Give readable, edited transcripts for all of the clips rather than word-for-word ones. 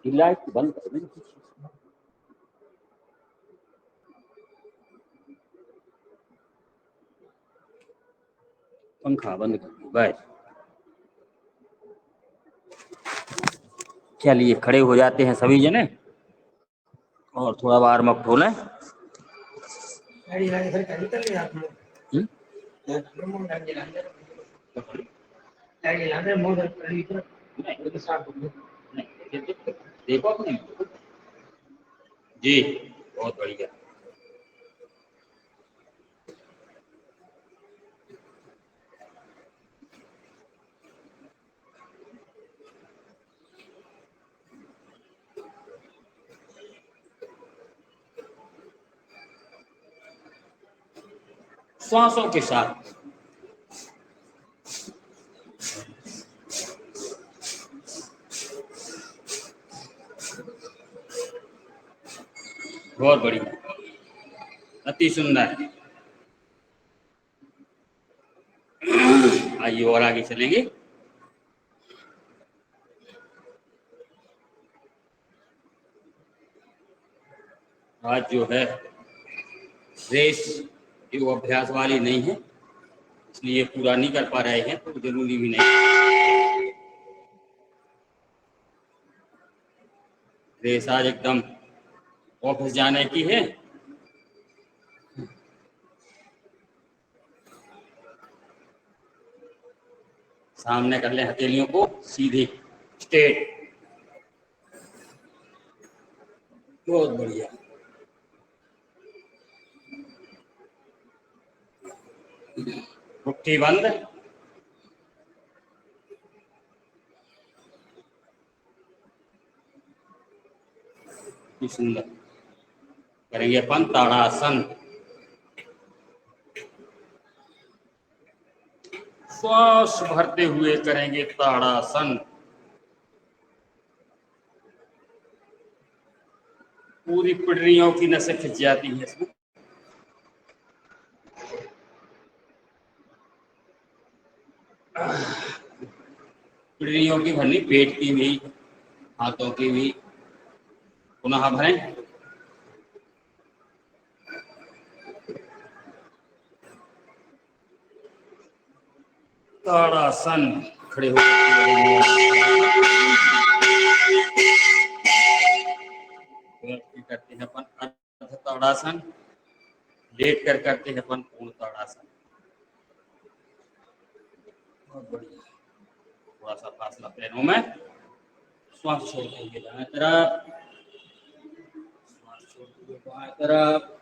Light बंद कर दें। पंखा बंद कर दो बस। चलिए खड़े हो जाते हैं सभी जने और थोड़ा वार्म अप हो लें। देखो अपने जी बहुत बढ़िया। श्वासों के साथ बहुत बढ़िया, अति सुंदर। आइए और आगे चलेंगे। आज जो है रेस जो अभ्यास वाली नहीं है, इसलिए पूरा नहीं कर पा रहे हैं, तो जरूरी भी नहीं। रेस आज एकदम ऑफिस जाने की है। सामने कर लें हथेलियों को सीधे स्ट्रेट। बहुत बढ़िया। मुट्ठी बंद। सुंदर। करेंगे अपन ताड़ासन। श्वास भरते हुए करेंगे ताड़ासन। पूरी पिडरियों की नसें खिंच जाती हैं इसमें। पिडरियों की भरनी, पेट की भी, हाथों की भी। पुनः भरें। ताड़ासन। खड़े हो करते हैं अपन अर्ध ताड़ासन। लेट कर करते हैं अपन पूर्ण ताड़ासन। बहुत बढ़िया। थोड़ा सा फासला पैरों में। श्वास छोड़ देंगे दाएं तरफ, श्वास छोड़ देंगे बाएं तरफ।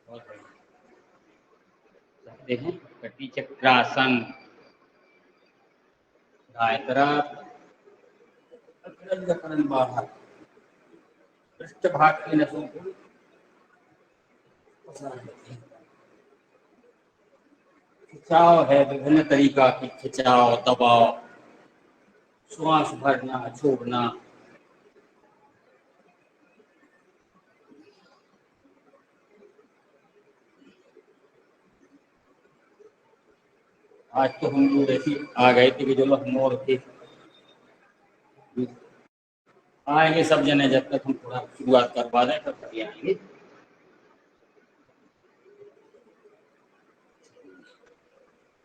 बहुत बढ़िया। करते हैं कटी चक्रासन। दाएं तरफ अग्रज बाहर, पृष्ठ भाग की नसों को खिंचाव है, विभिन्न तरीका की खिंचाव, दबाव, श्वास भरना छोड़ना। आज तो हम लोग ऐसी आ गए थे कि जो लोग मोड़ थे, आएंगे सब जने, जब तक हम थोड़ा शुरुआत करवा दें तब तक आएंगे।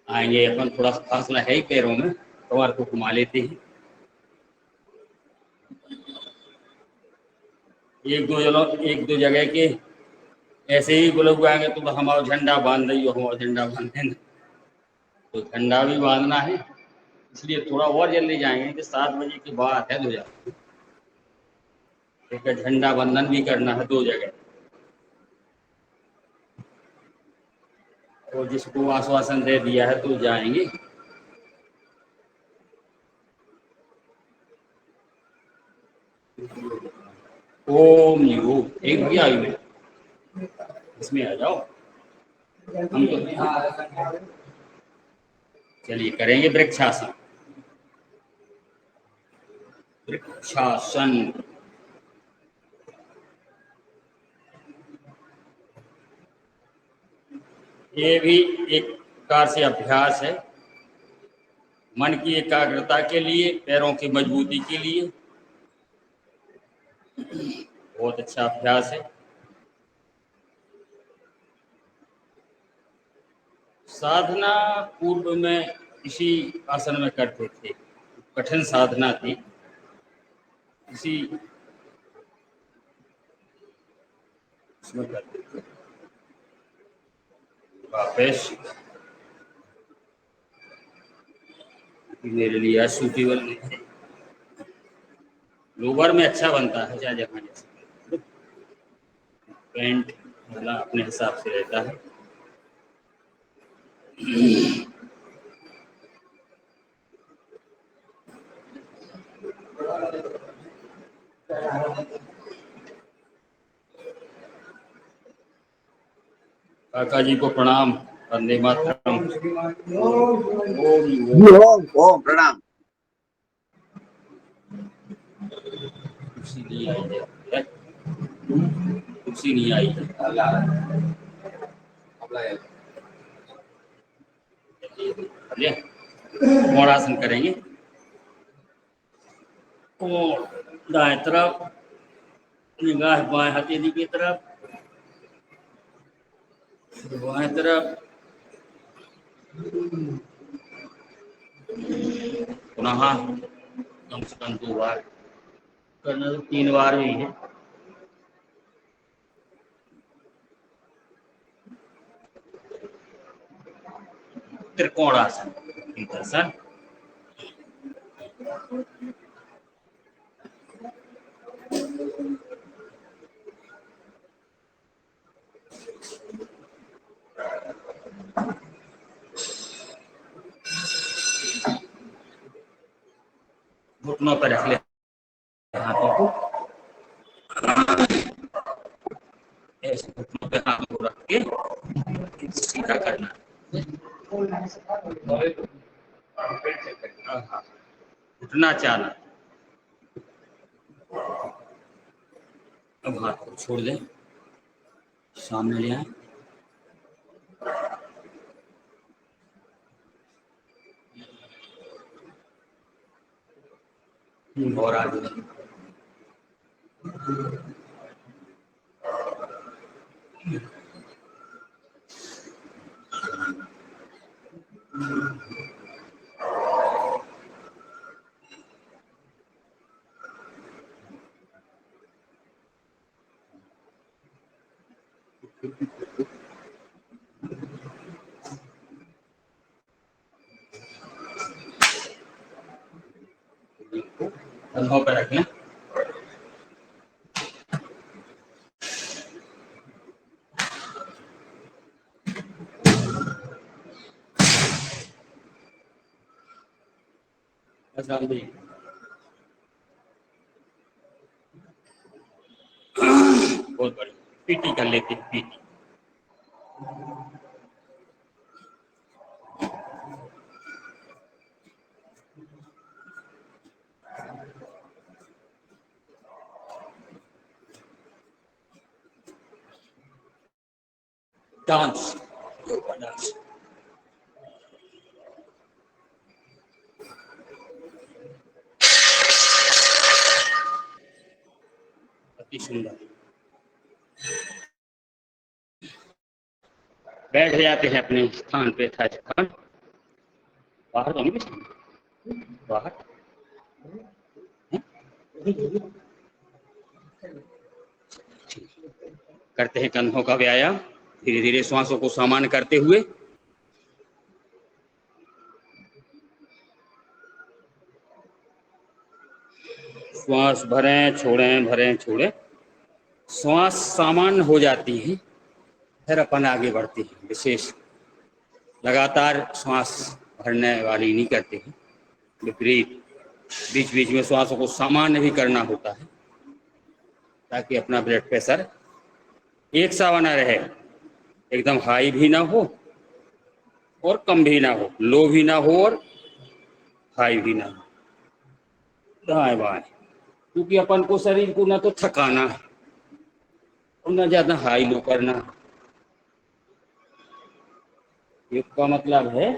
आएंगे अपन, थोड़ा फासला है ही पैरों में, कमर को घुमा लेते हैं। एक दो जगह के ऐसे ही बोले हुए आएंगे तो हमारा झंडा बांध रही हो, हमारा झंडा बांध देना, तो झंडा भी बांधना है, इसलिए थोड़ा और जल्दी जाएंगे कि 7 बजे के बाद है 2 जगह। एक झंडा बंधन भी करना है 2 जगह। तो जिसको आश्वासन दे दिया है तो जाएंगे। ओम योग एक भैया आयु में इसमें आ जाओ। हम तो चलिए करेंगे वृक्षासन। वृक्षासन। ये भी एक प्रकार से अभ्यास है, मन की एकाग्रता के लिए, पैरों की मजबूती के लिए बहुत अच्छा अभ्यास है। साधना पूर्व में इसी आसन में करते थे, कठिन साधना थी। इसी इसमें करते थे। वापस मेरे लिए सूटेबल नहीं है। लोअर में अच्छा बनता है, चाहे जहाँ जैसे पैंट वाला अपने हिसाब से रहता है। काका जी को प्रणाम। वंदे मातरम। ओम प्रणाम। कुर्सी नहीं आई है, कुर्सी नहीं आई है। और आसन करेंगे। और दाएं तरफ निगाह बाएं हथेली की तरफ, बाएं तरफ पुनः कम से कम 2 बार करना, तो 3 बार भी है। त्रिकोणासन, शीर्षासन। घुटनों पर रख ले हाथों को, ऐसे घुटनों पे हाथ को रख के सीधा करना। घुटना चालना। अब हाथ को छोड़ दें, सामने ले आए। और आगे कंधों पर रख लें। बहुत बढ़िया, पीटी कर लेते हैं, पीटी। Dance, dance. अति सुंदर। बैठ जाते हैं अपने स्थान पे, था स्थान बाहर तो नहीं, बाहर करते हैं कंधों का व्यायाम। धीरे धीरे श्वासों को सामान्य करते हुए श्वास भरें छोड़ें, भरें छोड़ें। श्वास सामान्य हो जाती है, फिर अपन आगे बढ़ते हैं। विशेष लगातार श्वास भरने वाली नहीं करते हैं, विपरीत बीच बीच में श्वासों को सामान्य भी करना होता है, ताकि अपना ब्लड प्रेशर एक सा बना रहे, एकदम हाई भी ना हो और कम भी ना हो, लो भी ना हो और हाई भी ना हो। दाएं बाएं, क्योंकि अपन को शरीर को ना तो थकाना है और ना ज्यादा हाई लो करना। योग का मतलब है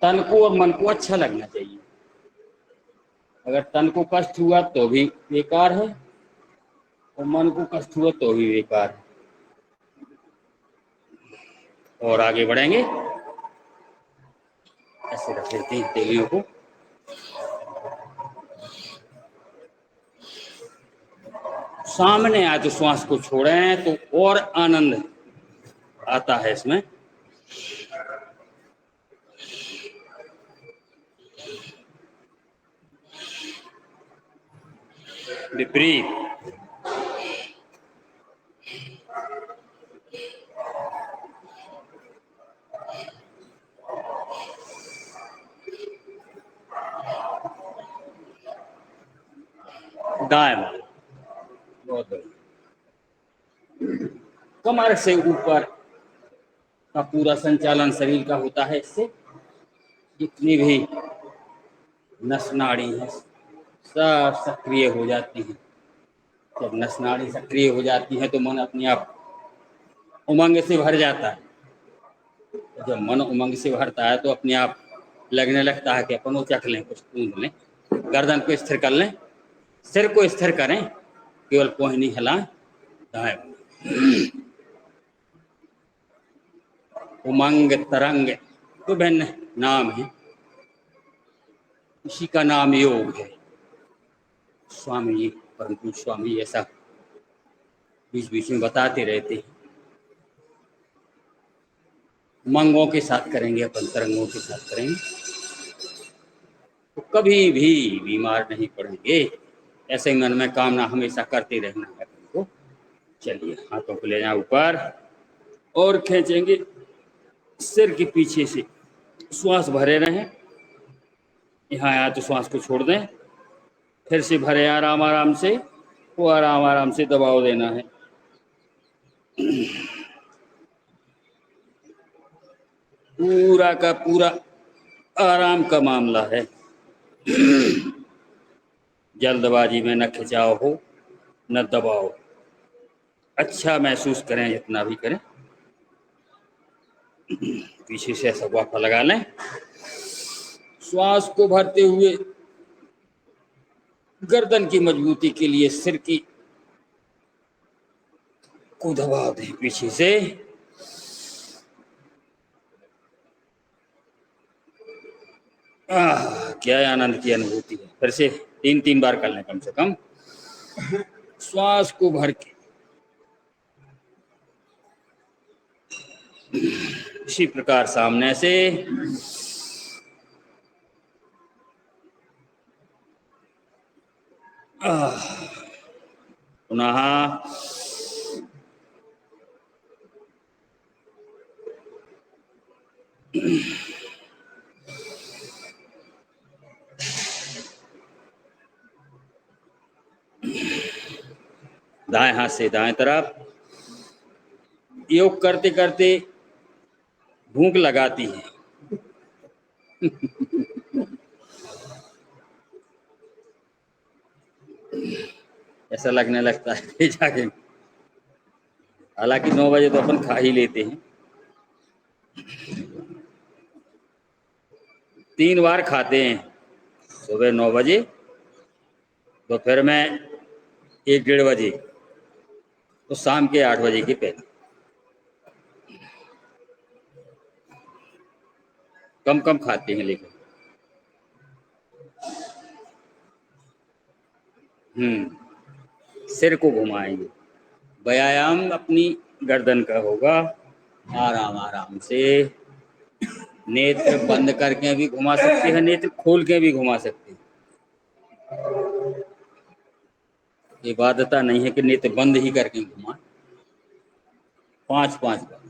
तन को और मन को अच्छा लगना चाहिए। अगर तन को कष्ट हुआ तो भी बेकार है और मन को कष्ट हुआ तो भी बेकार है। और आगे बढ़ेंगे, ऐसे रख लेते हैं तेलियों को। सामने आए तो श्वास को छोड़ें तो और आनंद आता है इसमें। विपरीत, दाएं, बहुत बढ़िया। कमर से ऊपर का पूरा संचालन शरीर का होता है। इससे जितनी भी नस नाड़ी है सब सक्रिय हो जाती हैं। जब नस नाड़ी सक्रिय हो जाती है तो मन अपने आप उमंग से भर जाता है। जब मन उमंग से भरता है तो अपने आप लगने लगता है कि अपन वो चख लें, कुछ कूद लें, गर्दन को स्थिर कर लें, सिर को स्थिर करें, केवल कोहनी हिलाएं, दाएं। उमंग तरंग विभिन्न नाम है, इसी का नाम योग है। स्वामी जी, परम पूज्य स्वामी ऐसा बीच बीच में बताते रहते हैं। उमंगों के साथ करेंगे अपन, तरंगों के साथ करेंगे तो कभी भी बीमार नहीं पड़ेंगे। ऐसे मन में कामना हमेशा करते रहना है हमको। चलिए, हाथों को ले जाए ऊपर और खींचेंगे सिर के पीछे से, श्वास भरे रहें। यहाँ आया तो श्वास को छोड़ दें, फिर से भरे आराम आराम से, वो आराम आराम से दबाव देना है। पूरा का पूरा आराम का मामला है। जल्दबाजी में न खिंचाव हो न दबाव। अच्छा महसूस करें जितना भी करें। पीछे से ऐसा वाफा लगा लें, श्वास को भरते हुए गर्दन की मजबूती के लिए सिर की को दबाव दें पीछे से। क्या आनंद की अनुभूति है। फिर से 3-3 बार कर लें कम से कम। श्वास को भर के इसी प्रकार सामने से पुनः दाएं हाथ से दाएं तरफ। योग करते करते भूख लगाती है। ऐसा लगने लगता है कि जाके, हालांकि 9 बजे तो अपन खा ही लेते हैं। 3 बार खाते हैं, सुबह 9 बजे, दोपहर में 1-1:30 बजे, तो शाम के 8 बजे के पहले। कम कम खाते हैं लेकिन। सिर को घुमाएंगे, व्यायाम अपनी गर्दन का होगा। आराम आराम से नेत्र बंद करके भी घुमा सकते हैं, नेत्र खोल के भी घुमा सकते हैं। ये बाध्यता नहीं है कि नेत्र बंद ही करके घुमा। 5-5 बार।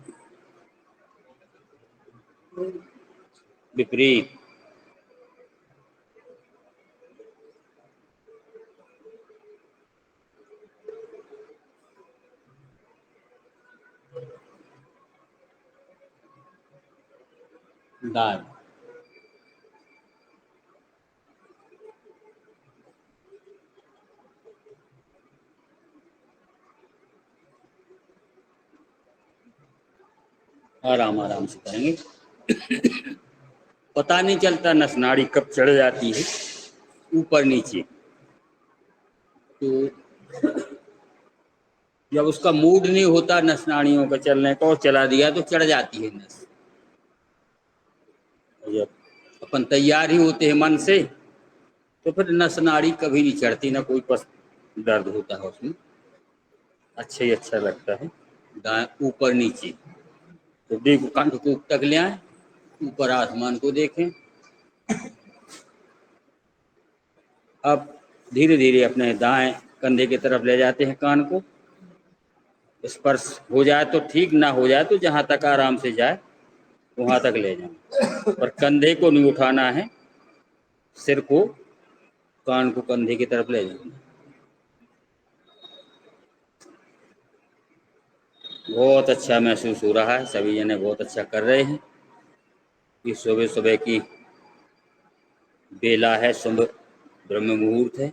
विपरीत, दाएं, आराम आराम से करेंगे। पता नहीं चलता नस नाड़ी कब चढ़ जाती है ऊपर नीचे। तो जब उसका मूड नहीं होता नस नाड़ियों का चलने का और चला दिया तो चढ़ जाती है नस। जब अपन तैयार ही होते हैं मन से तो फिर नस नाड़ी कभी नहीं चढ़ती, ना कोई पस दर्द होता है उसमें। अच्छा ही अच्छा लगता है। दाएं ऊपर नीचे तो देखो, कंठ को तक ले आए, ऊपर आसमान को देखें। अब धीरे धीरे अपने दाएं कंधे की तरफ ले जाते हैं कान को। स्पर्श हो जाए तो ठीक, ना हो जाए तो जहां तक आराम से जाए वहां तक ले जाएं, पर कंधे को नहीं उठाना है, सिर को, कान को कंधे की तरफ ले जाना। बहुत अच्छा महसूस हो रहा है, सभी जने बहुत अच्छा कर रहे हैं। ये सुबह सुबह की बेला है, शुभ ब्रह्म मुहूर्त है।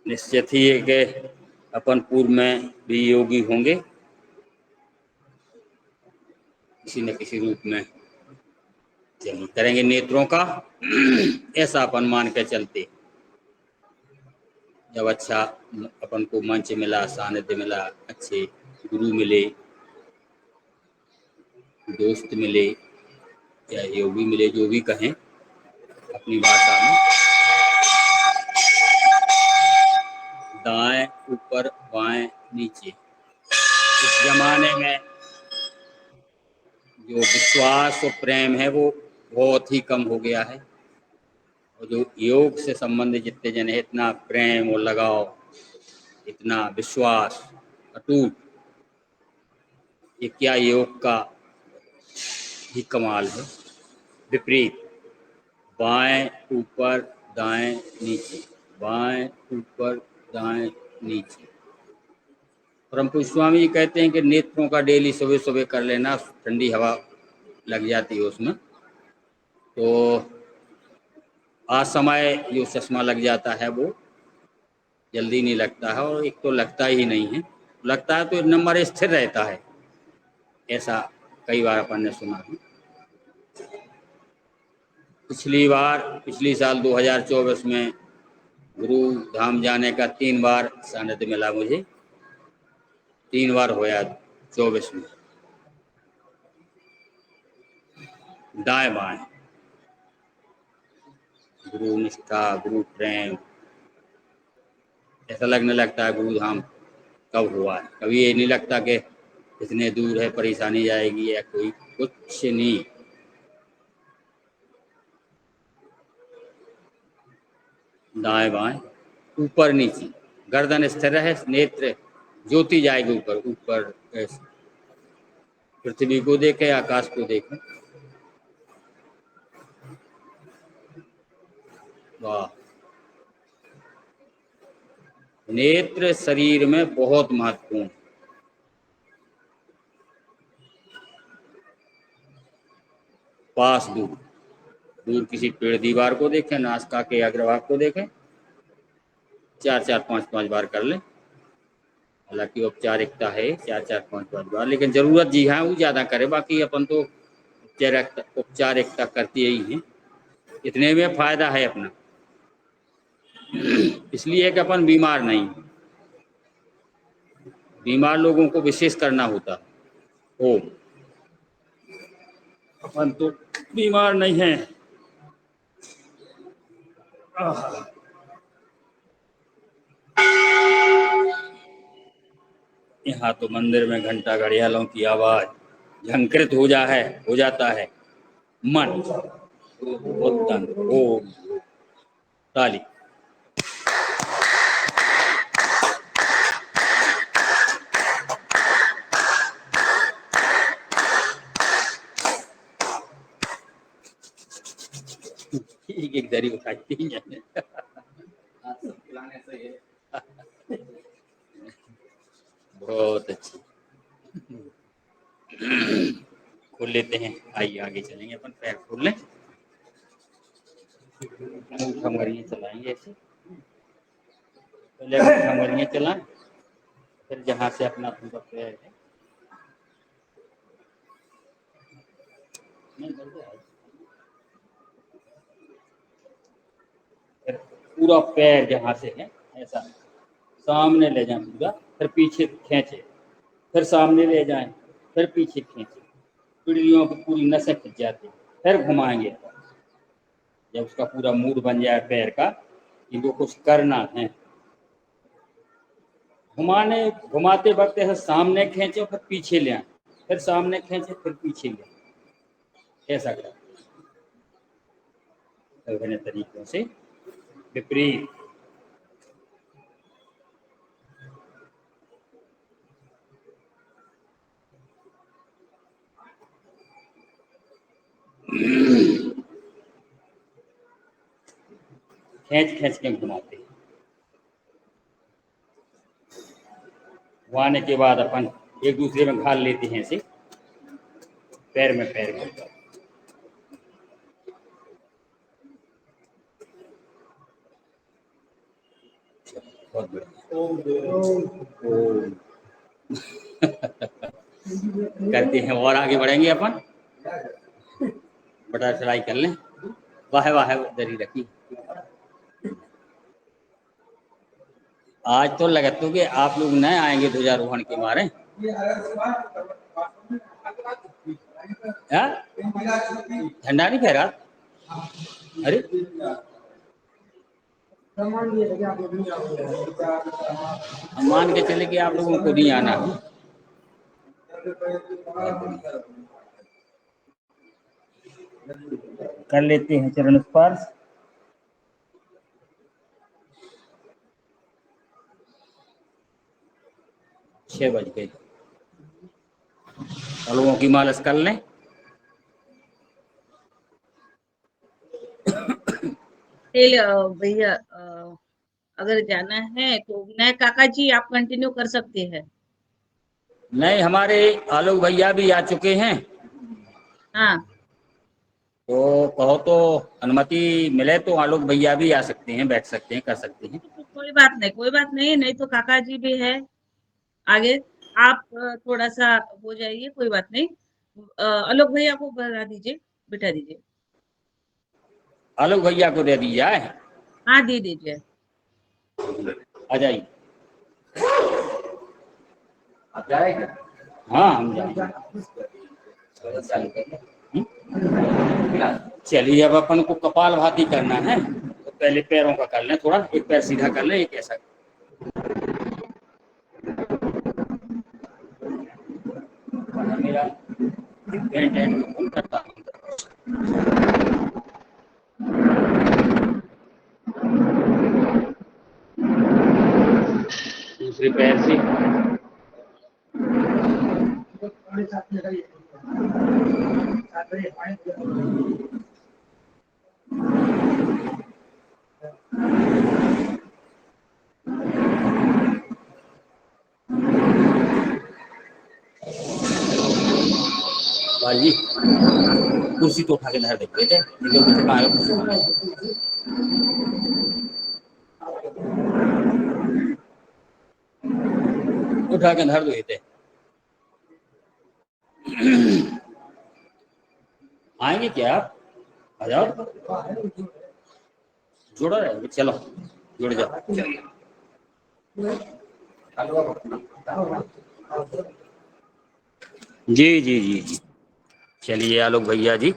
निश्चित ही है कि अपन पूर्व में भी योगी होंगे किसी न किसी रूप में। चलिए करेंगे नेत्रों का ऐसा अपन मान के चलते। जब अच्छा अपन को मंच मिला, सानिध्य मिला, अच्छे गुरु मिले, दोस्त मिले या योगी मिले, जो भी कहें अपनी भाषा में, दाएं ऊपर बाएं नीचे। इस जमाने में जो विश्वास और प्रेम है वो बहुत ही कम हो गया है, और जो योग से संबंधित जितने जन है, इतना प्रेम और लगाव, इतना विश्वास अटूट, ये क्या योग का ही कमाल है। विपरीत, बाएं ऊपर दाएं नीचे, बाएं ऊपर दाएं नीचे। परम पूज्य स्वामी जी कहते हैं कि नेत्रों का डेली सुबह सुबह कर लेना, ठंडी हवा लग जाती है उसमें, तो असमय जो चश्मा लग जाता है वो जल्दी नहीं लगता है, और एक तो लगता ही नहीं है, लगता है तो नंबर स्थिर रहता है, ऐसा कई बार अपन ने सुना है। पिछली साल 2024 में गुरु धाम जाने का 3 बार सानिध्य मिला मुझे, 3 बार होया 24 में। दाएं बाएं गुरु निष्ठा, गुरु प्रेम, ऐसा लगने लगता है गुरु धाम कब हुआ है। कभी ये नहीं लगता कि इतने दूर है, परेशानी जाएगी या कोई, कुछ नहीं। दाएं बाएं ऊपर नीचे, गर्दन स्थिर रहे, नेत्र ज्योति जाएगी ऊपर ऊपर, ऐसे पृथ्वी को देखे, आकाश को देखे। वाह, नेत्र शरीर में बहुत महत्वपूर्ण। पास दूर, दूर किसी पेड़ दीवार को देखें, नासिका के अग्रभाग को देखें, 4-4, 5-5 बार कर लें। हालांकि औपचारिकता है 4-4, 5-5 बार, लेकिन जरूरत जी हाँ वो ज्यादा करे, बाकी अपन तो औपचारिकता करती ही है। इतने में फायदा है अपना, इसलिए कि अपन बीमार नहीं, बीमार लोगों को विशेष करना होता हो, अपन तो बीमार नहीं है। यहाँ तो मंदिर में घंटा घड़ियालों की आवाज झंकृत हो जाता है मन, उद्दंड ओ ताली। एक एक दरी उठाई थी बहुत अच्छी। खोल लेते हैं, आइए आगे चलेंगे, अपन पैर खोल लें, अंगूठा मरिए चलाएंगे ऐसे, पहले अंगूठा मरिए चलाएं, फिर जहाँ से अपना पूरा पैर है, नहीं फिर पूरा पैर जहाँ से है ऐसा सामने ले जाएं पूरा, फिर पीछे खींचे, फिर सामने ले जाएं, फिर पीछे खींचे, पीढ़ियों की पूरी नसें खिंच जाती, फिर घुमाएंगे। जब उसका पूरा मूड बन जाए पैर का कि वो कुछ करना है, घुमाते वक्त ऐसे सामने खींचे फिर पीछे ले आए, फिर सामने खींचे फिर पीछे ले आए, ऐसा करें विभिन्न तरीकों से विपरीत। खींच खींच के घुमाते हैं। घुमाने के बाद अपन एक दूसरे में घाल लेते हैं, ऐसे पैर में पैर घालकर। बहुत बढ़िया। करते हैं और आगे बढ़ेंगे अपन, बटरफ्लाई कर लें। वाह वाह दरी रखी। आज तो लगता है कि आप लोग नए आएंगे ध्वजारोहण के मारे। झंडा नहीं फहरा? अरे हम मान के चले कि आप लोगों को नहीं आना है। कर लेते हैं चरण स्पर्श। छह बज गए, लोगों की मालिश कर लें। भैया अगर जाना है तो विनायक काका जी आप कंटिन्यू कर सकते हैं। नहीं, हमारे आलोक भैया भी आ चुके हैं। हाँ तो कहो तो अनुमति मिले तो आलोक भैया भी आ सकते हैं, बैठ सकते हैं, कर सकते हैं। तो कोई बात नहीं, कोई बात नहीं, नहीं तो काका जी भी है आगे। आप थोड़ा सा हो जाइए, कोई बात नहीं। आलोक भैया को बना दीजिए, बिठा दीजिए। आलोक भैया को दे दी जाए। हाँ दे दीजिए। आ जाइए। आप जाएंगे? हाँ हम जाएंगे। चलिए अब अपन को कपाल भाती करना है, तो पहले पैरों का कर लें थोड़ा। एक पैर सीधा कर लें, एक ऐसा। मेरा करता हूँ। दूसरे पैर से बाजी कुर्सी तो उठा के धर देते थे, उठा के धर देते। आएंगे क्या आप? आ जाओ, जुड़ो रहेंगे। चलो जुड़ जाओ। जी जी जी जी। चलिए आलोक भैया जी।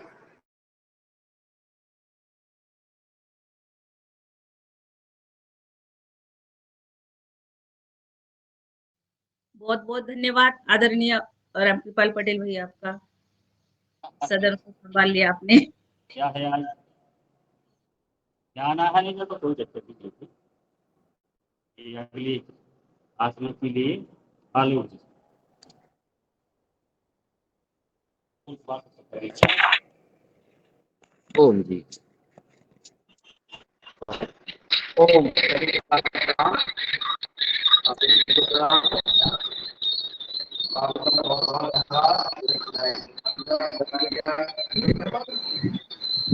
बहुत बहुत धन्यवाद आदरणीय रामकृपाल पटेल भैया, आपका सदन को संभाल लिया आपने। क्या है आज जाना है, नहीं तो कोई दिक्कत नहीं। ये अगली आसन के लिए आलोक जी। ओम जी। ओम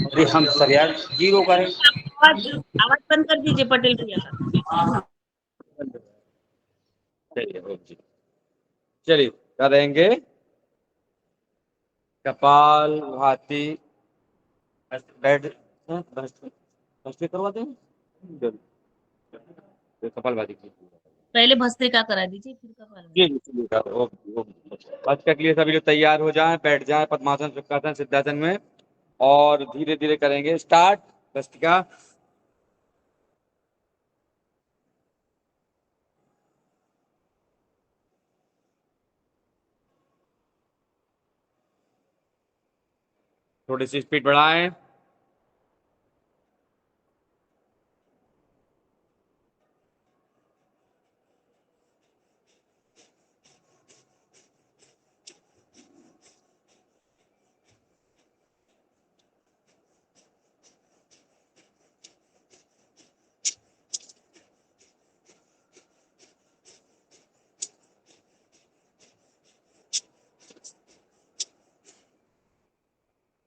अरे हम सब यार जीरो करें। आवाज आवाज बंद कर दीजिए पटेल भैया का। चलिए ओम जी। चलिए करेंगे कपाल भाती बैठ भस्त्रिका करवा दें। कपाल भाती की पहले भस्त्रिका करा दीजिए फिर जी कपालभाति। जी, आज के लिए सभी लोग तैयार हो जाएं, बैठ जाएं पद्मासन शुक्रासन सिद्धासन में और धीरे धीरे करेंगे स्टार्ट भस्त्रिका। थोड़ी सी स्पीड बढ़ाएं।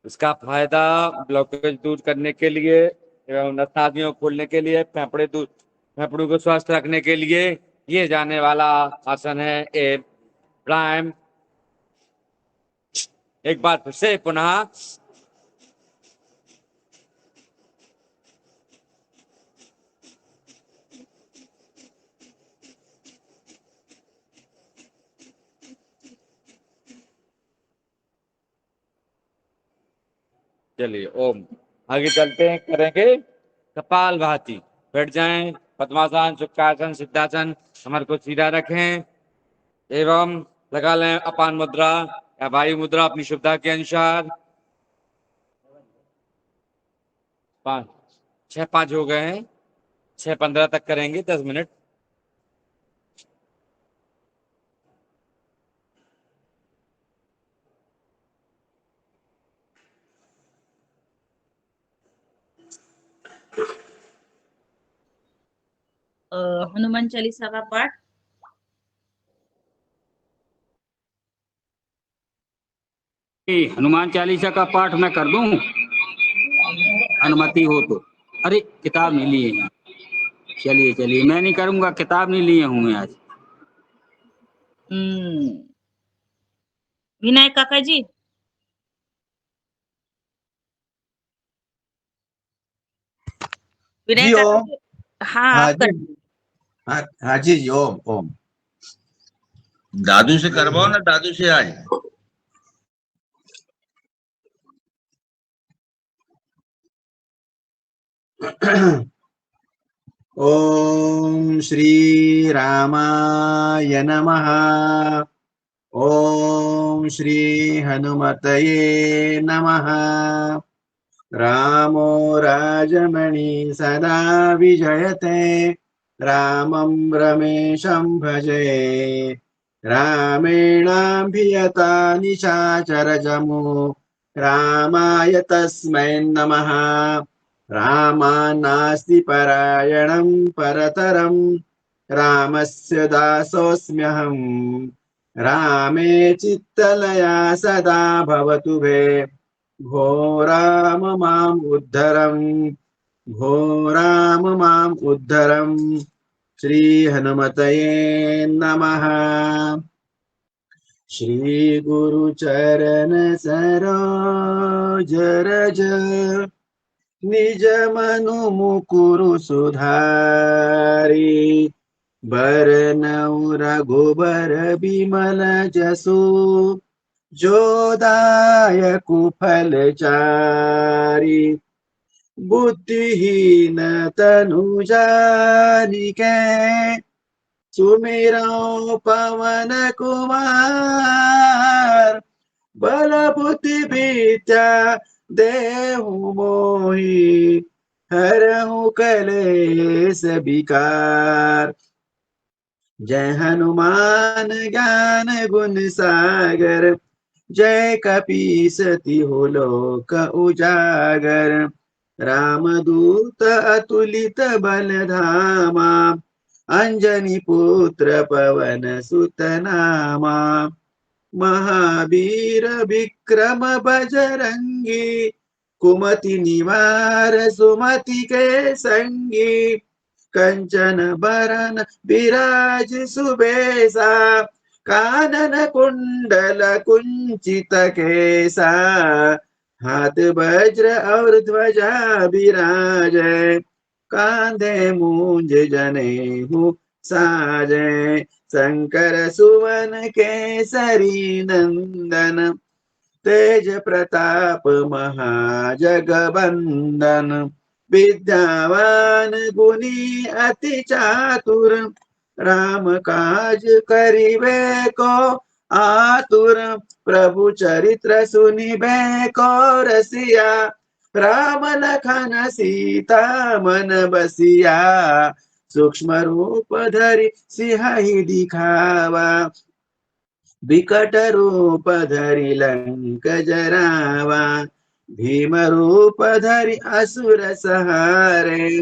इसका फायदा ब्लॉकेज दूर करने के लिए एवं नसनादियों को खोलने के लिए, फेफड़ों को स्वस्थ रखने के लिए ये जाने वाला आसन है ए प्राणायाम। एक बार फिर से पुनः चलिए ओम आगे चलते हैं, करेंगे कपाल भाती। बैठ जाएं पद्मासन शुक्रासन सिद्धासन, कमर को सीधा रखें एवं लगा लें अपान मुद्रा या वायु मुद्रा अपनी सुविधा के अनुसार। 5 हो गए हैं, 6-15 तक करेंगे 10 मिनट। हनुमान चालीसा का पाठ। हनुमान चालीसा का पाठ मैं कर दूं, अनुमति हो तो। अरे किताब नहीं लिए हैं। चलिए चलिए, मैं नहीं करूंगा, किताब नहीं लिए हूँ मैं आज। विनायक काका जी। जी विनायक काका ओम। जी, हाँ हाँ आप जी। कर। हाँ हाँ जी जी ओम ओम। दादू से करवाओ ना, दादू से आज। ओम श्री रामाय नमः। ओम श्री हनुमतये नमः। रामो राजमणि सदा विजयते, रामं रमेशं भजे। रामेणाभियता निशाचरजमो, रामाय तस्मै नमः। रामान्नास्ति परायणं परतरं, रामस्य दासोऽस्म्यहम्। रामे चित्तलया सदा भवतु भे, भो राम माम् उद्धरम्, भो राम माम् उद्धरम्। श्री हनुमतये नमः। श्री गुरु चरण सरोज रज, निज मनु मुकुरु सुधारी। बरनउँ रघुबर बिमल जसु, जो दायकु फल चारि। बुद्धिहीन तनु जानिके, सुमिरौ पवन कुमार। बल बुद्धि विद्या देहु मोहि, हरहु कलेस विकार। जय हनुमान ज्ञान गुण सागर, जय कपीस तिहु लोक उजागर। रामदूत अतुलित बल धामा, अंजनी पुत्र पवन सुत नामा। महावीर विक्रम बजरंगी, कुमति निवार सुमति के संगी। कंचन बरन विराज सुबेसा, कानन कुंडल कुंचित केसा, हाथ वज्र और ध्वजा विराजे, कांधे मूंज जनेऊ साजे, शंकर सुवन केसरी नंदन, तेज प्रताप महाजगबंदन, विद्यावान गुणी अति चातुर, राम काज करिबे को आतुर, प्रभु चरित्र सुनिबे को रसिया, राम लखन सीता मन बसिया, सूक्ष्म रूप धरि सिंह दिखावा, विकट रूप धरि लंक जरावा, भीम रूप धरि असुर सहारे,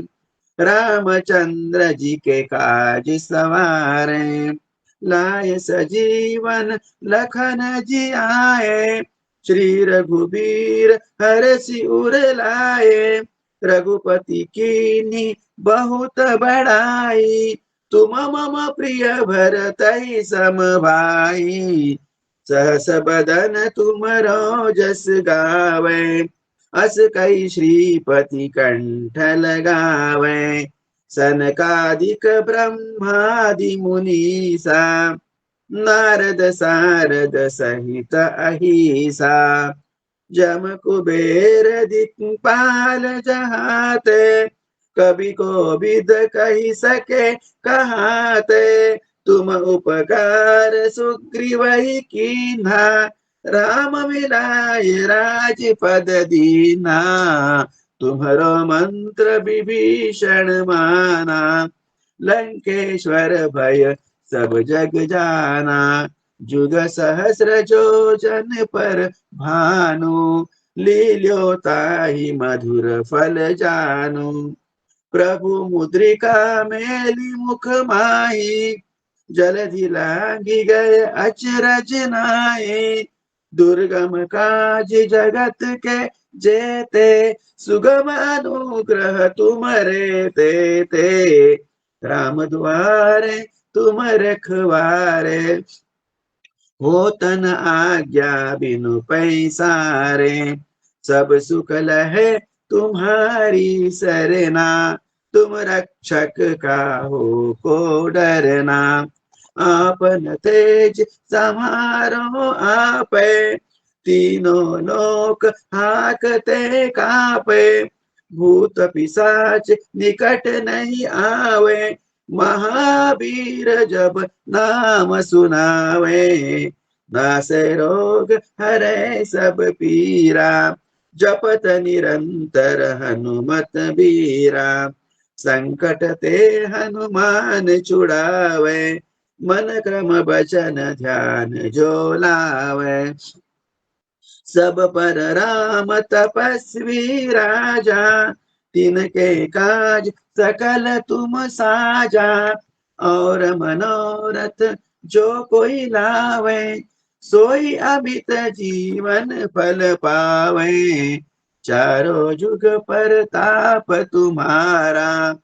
रामचंद्र जी के काज सवारे, लाए सजीवन लखन जी आए, श्री रघुबीर हरषि उर लाए, रघुपति कीन्ही बहुत बड़ाई, तुम मम प्रिय भरतहि सम भाई, सहस बदन तुमरो जस गावे, अस कई श्रीपति कंठ लगावे, सनकादिक ब्रह्मादि मुनीसा, नारद सारद सहित अहिसा, जम कुबेर दिक्पाल जहाते, कवि को विद कही सके कहाते, तुम उपकार सुग्रीवहि कीन्हा, राम मिलाय राजपद दीना, तुम्हरो मंत्र विभीषण माना, लंकेश्वर भय सब जग जाना, जुग सहस्र जो जन पर भानु, लील्यो ताहि मधुर फल जानु, प्रभु मुद्रिका मेली मुख माही, जलधि लांघि गए अचरज नाहि, दुर्गम काज जगत के जेते, सुगम अनुग्रह तुमरे तेते, राम द्वारे तुम रखवारे, हो तन आज्ञा बिनु पैसारे, सब सुख लहे तुम्हारी सरना, तुम रक्षक काहू को डरना, आपन तेज समारो आपे, तीनों लोक हाकते कापे, भूत पिशाच निकट नहीं आवे, महावीर जब नाम सुनावे, नासे रोग हरे सब पीरा, जपत निरंतर हनुमत बीरा, संकट ते हनुमान छुड़ावे, मन क्रम बचन ध्यान जो लावे, सब पर राम तपस्वी राजा, तिनके काज सकल तुम साजा, और मनोरथ जो कोई लावे, सोई अमित जीवन फल पावे, चारों जुग पर ताप तुम्हारा,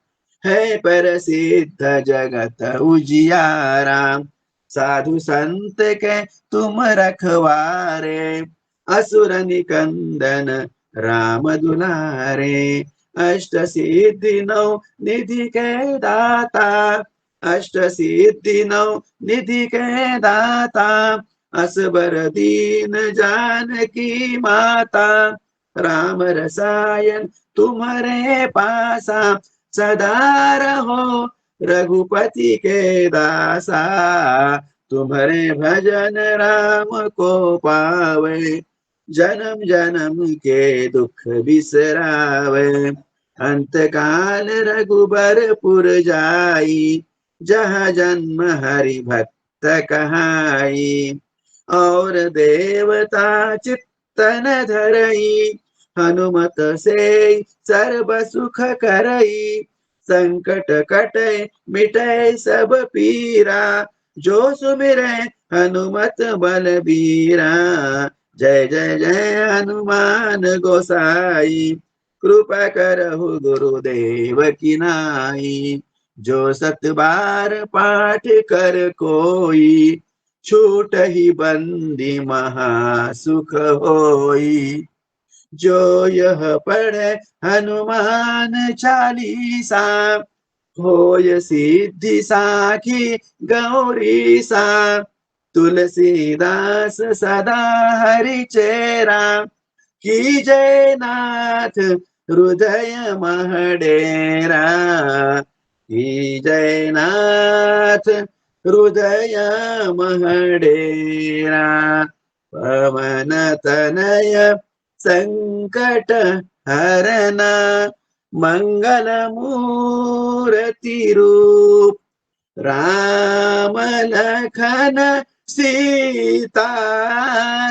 है प्रसिद्ध जगत उजियारा, साधु संत के तुम रखवारे, असुर निकंदन राम दुलारे, अष्ट सिद्धि नौ निधि के दाता, अष्ट सिद्धि नौ निधि के दाता, असबर दीन जानकी माता, राम रसायन तुम्हारे पासा, सदा रहो रघुपति के दासा, तुम्हारे भजन राम को पावे, जन्म जन्म के दुख बिसरावे, अंत काल रघुबरपुर जाई, जहाँ जन्म हरि भक्त कहाई, और देवता चित्तन धरई, हनुमत से सर्व सुख करई, संकट कटे मिटे सब पीरा, जो सुमिरे हनुमत बलबीरा, जय जय जय हनुमान गोसाई, कृपा करहु गुरुदेव की नाई, जो 7 बार पाठ कर कोई, छूट ही बंदी महासुख होई। जो यह पढ़े हनुमान चालीसा, होय सिद्धि साखी गौरी सा। तुलसीदास सदा हरि चेरा, की जय नाथ हृदय महडेरा। की जय नाथ हृदय महडेरा। पवन तनय संकट हरना, मंगल मूर्ति रूप। राम लखन सीता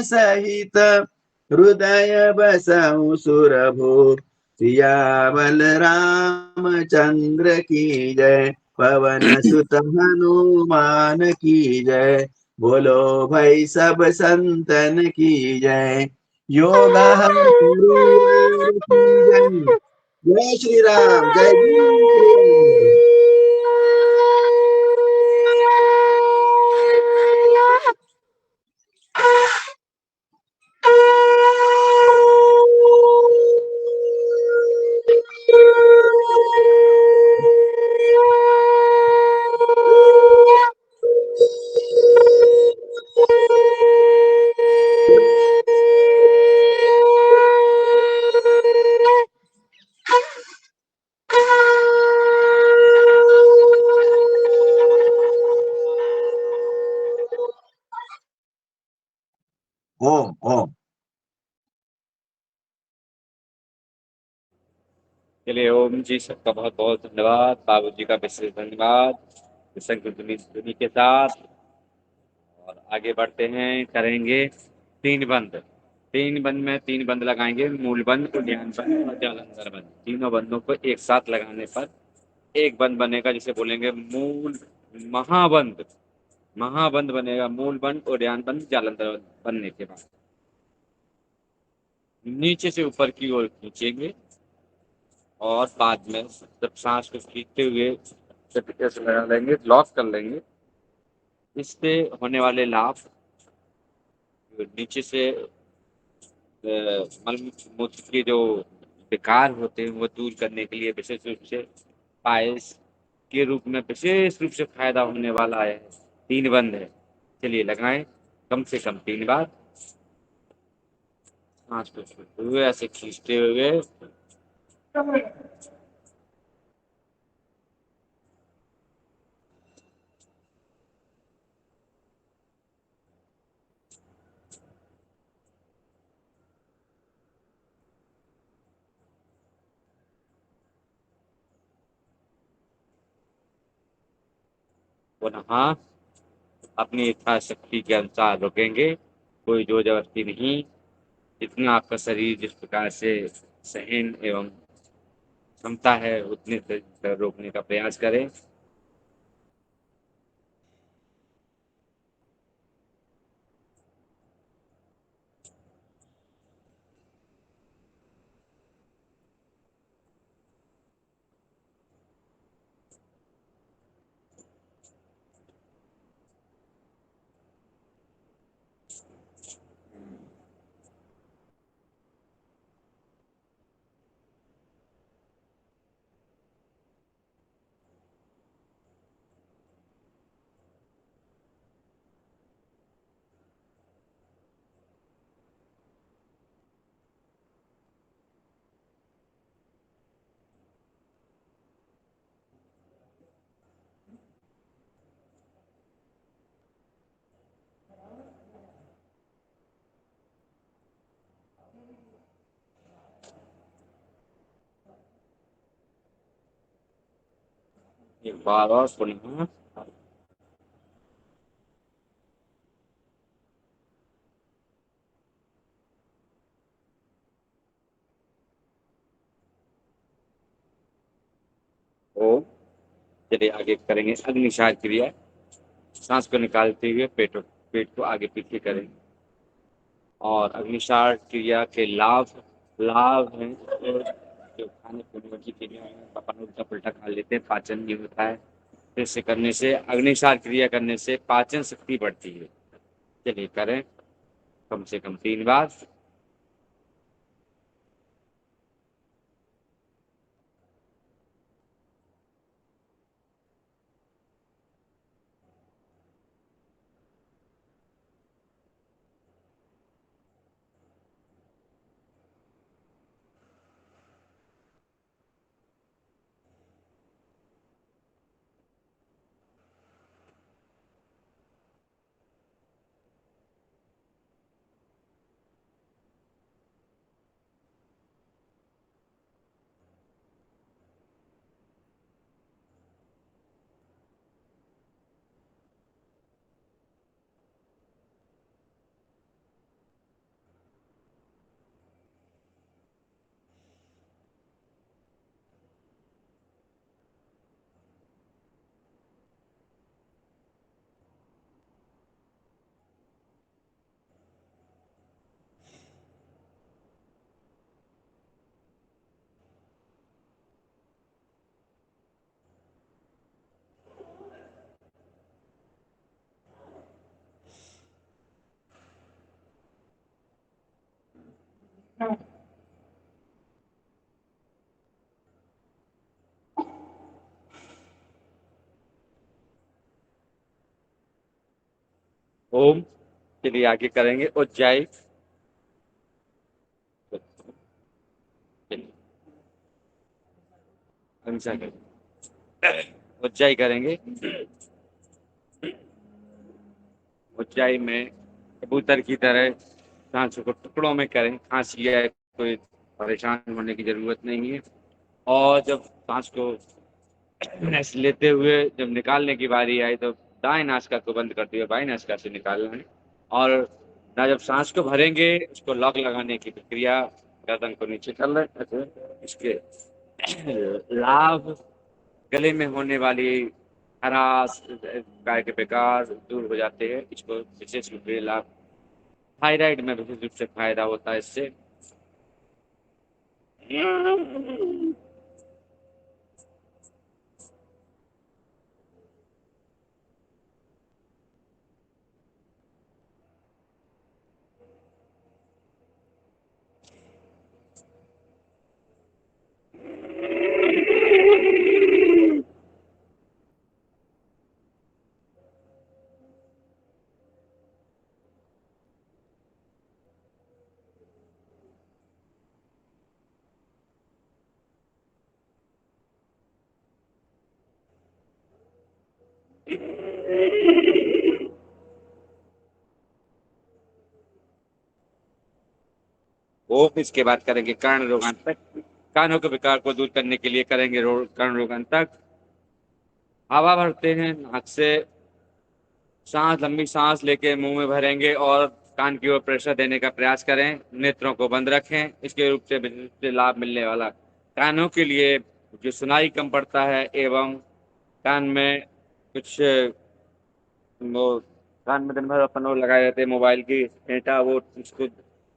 सहित, हृदय बसहु सुरभूप। सियावल रामचंद्र की जय, पवन सुत हनुमान की जय। बोलो भाई सब संतन की जय। योगा की जय। जय श्री राम, जय जय श्री राम। ओम ओम। चलिए, ओम जी, सबका बहुत बहुत धन्यवाद। बाबू जी का विशेष धन्यवाद संग ध्वनि के साथ। और आगे बढ़ते हैं, करेंगे 3 बंद। 3 बंद में 3 बंद लगाएंगे, मूल बंद, उद्यान बंद और जालंधर बंद। तीनों बंदों को एक साथ लगाने पर एक बंद बनेगा, जिसे बोलेंगे मूल महाबंद। महाबंद बनेगा, मूल बंद, उद्यान बंद, जालंधर बंद बनने के बाद नीचे से ऊपर की ओर खींचेंगे और बाद में जब सांस को खींचते हुए चटके से लगा लेंगे, लॉक कर लेंगे। इससे होने वाले लाभ नीचे से मल मूत्र के जो विकार होते हैं वो दूर करने के लिए विशेष रूप से पायस के रूप में विशेष रूप से फायदा होने वाला है। 3 बंद है। चलिए, लगाएं कम से कम 3 बार। सांस को छोड़ते हुए ऐसे खींचते हुए पुनः अपनी इच्छा शक्ति के अनुसार रुकेंगे। कोई जोर जबरदस्ती नहीं। जितना आपका शरीर जिस प्रकार से सहन एवं क्षमता है उतने से रोकने का प्रयास करें। एक बार और पुनः ओम। चलिए, आगे करेंगे अग्निसार क्रिया। सांस को निकालते हुए पेट को आगे पीछे करेंगे और अग्निसार क्रिया के लाभ हैं जो खाने पीने की चीजें हैं अपन उल्टा पुल्टा खा लेते हैं, पाचन नहीं होता है। तो इसे करने से, अग्निसार क्रिया करने से पाचन शक्ति बढ़ती है। चलिए करें कम से कम 3 बार। ओम। चलिए आगे करेंगे उज्जाई। चलिए, अहिंसा करेंगे, उज्जाई करेंगे। उज्जाई में कबूतर की तरह सांसों को टुकड़ों में करें। खांसी है, कोई परेशान होने की जरूरत नहीं है। और जब सांस को लेते हुए जब निकालने की बारी आई तो दाएं नासिका को बंद करते हुए बाएं नासिका से निकालना है। और ना जब सांस को भरेंगे उसको लॉक लगाने की प्रक्रिया, गर्दन को नीचे कर लें। इसके लाभ, गले में होने वाली खराश, काय के विकार दूर हो जाते हैं। इसको विशेष रूप से लाभ, थायराइड में विशेष रूप से फायदा होता है इससे। वो इसके बाद करेंगे कर्ण रोगांतक। कानों के विकार को दूर करने के लिए करेंगे कर्ण रोगांतक। हवा भरते हैं नाक से, सांस, लंबी सांस लेके मुंह में भरेंगे और कान की ओर प्रेशर देने का प्रयास करें। नेत्रों को बंद रखें। इसके रूप से लाभ मिलने वाला, कानों के लिए जो सुनाई कम पड़ता है एवं कान में कुछ वो, कान में दिन भर अपन वो लगाए रहते हैं मोबाइल की डेटा, वो उसको,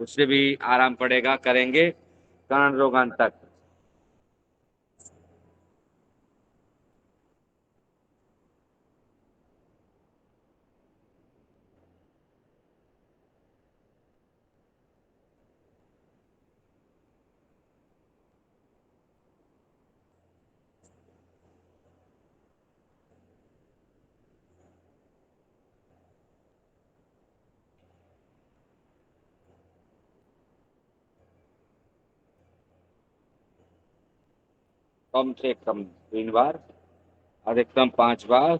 उससे भी आराम पड़ेगा। करेंगे कर्ण रोगांतक। कम से कम 3 बार, अधिकतम 5 बार।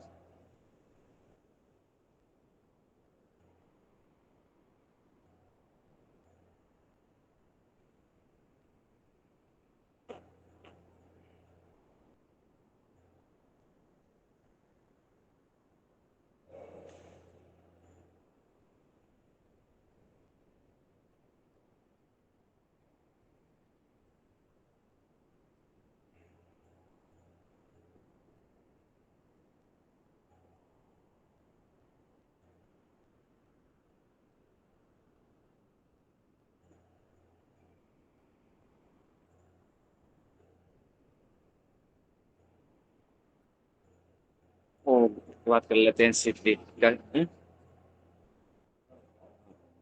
बात कर लेते हैं शीतली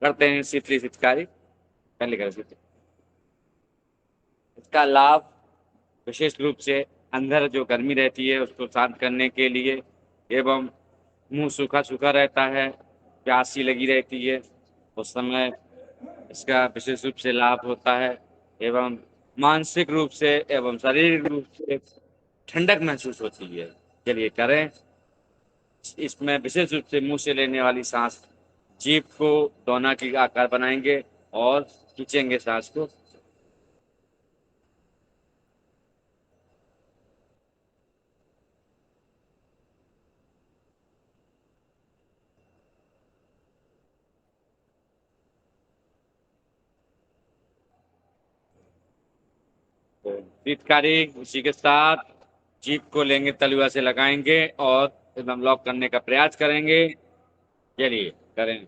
करते हैं शीतली हितकारी पहले कर शीतली। इसका लाभ विशेष रूप से अंदर जो गर्मी रहती है उसको शांत करने के लिए एवं मुंह सूखा सूखा रहता है, प्यासी लगी रहती है, उस समय इसका विशेष रूप से लाभ होता है एवं मानसिक रूप से एवं शारीरिक रूप से ठंडक महसूस होती है। चलिए करें। इसमें विशेष रूप से मुंह से लेने वाली सांस जीभ को दोना की आकार बनाएंगे और खींचेंगे सांस को। हितकारी उसी के साथ जीभ को लेंगे, तलुआ से लगाएंगे और एकदम लॉक करने का प्रयास करेंगे। चलिए करें।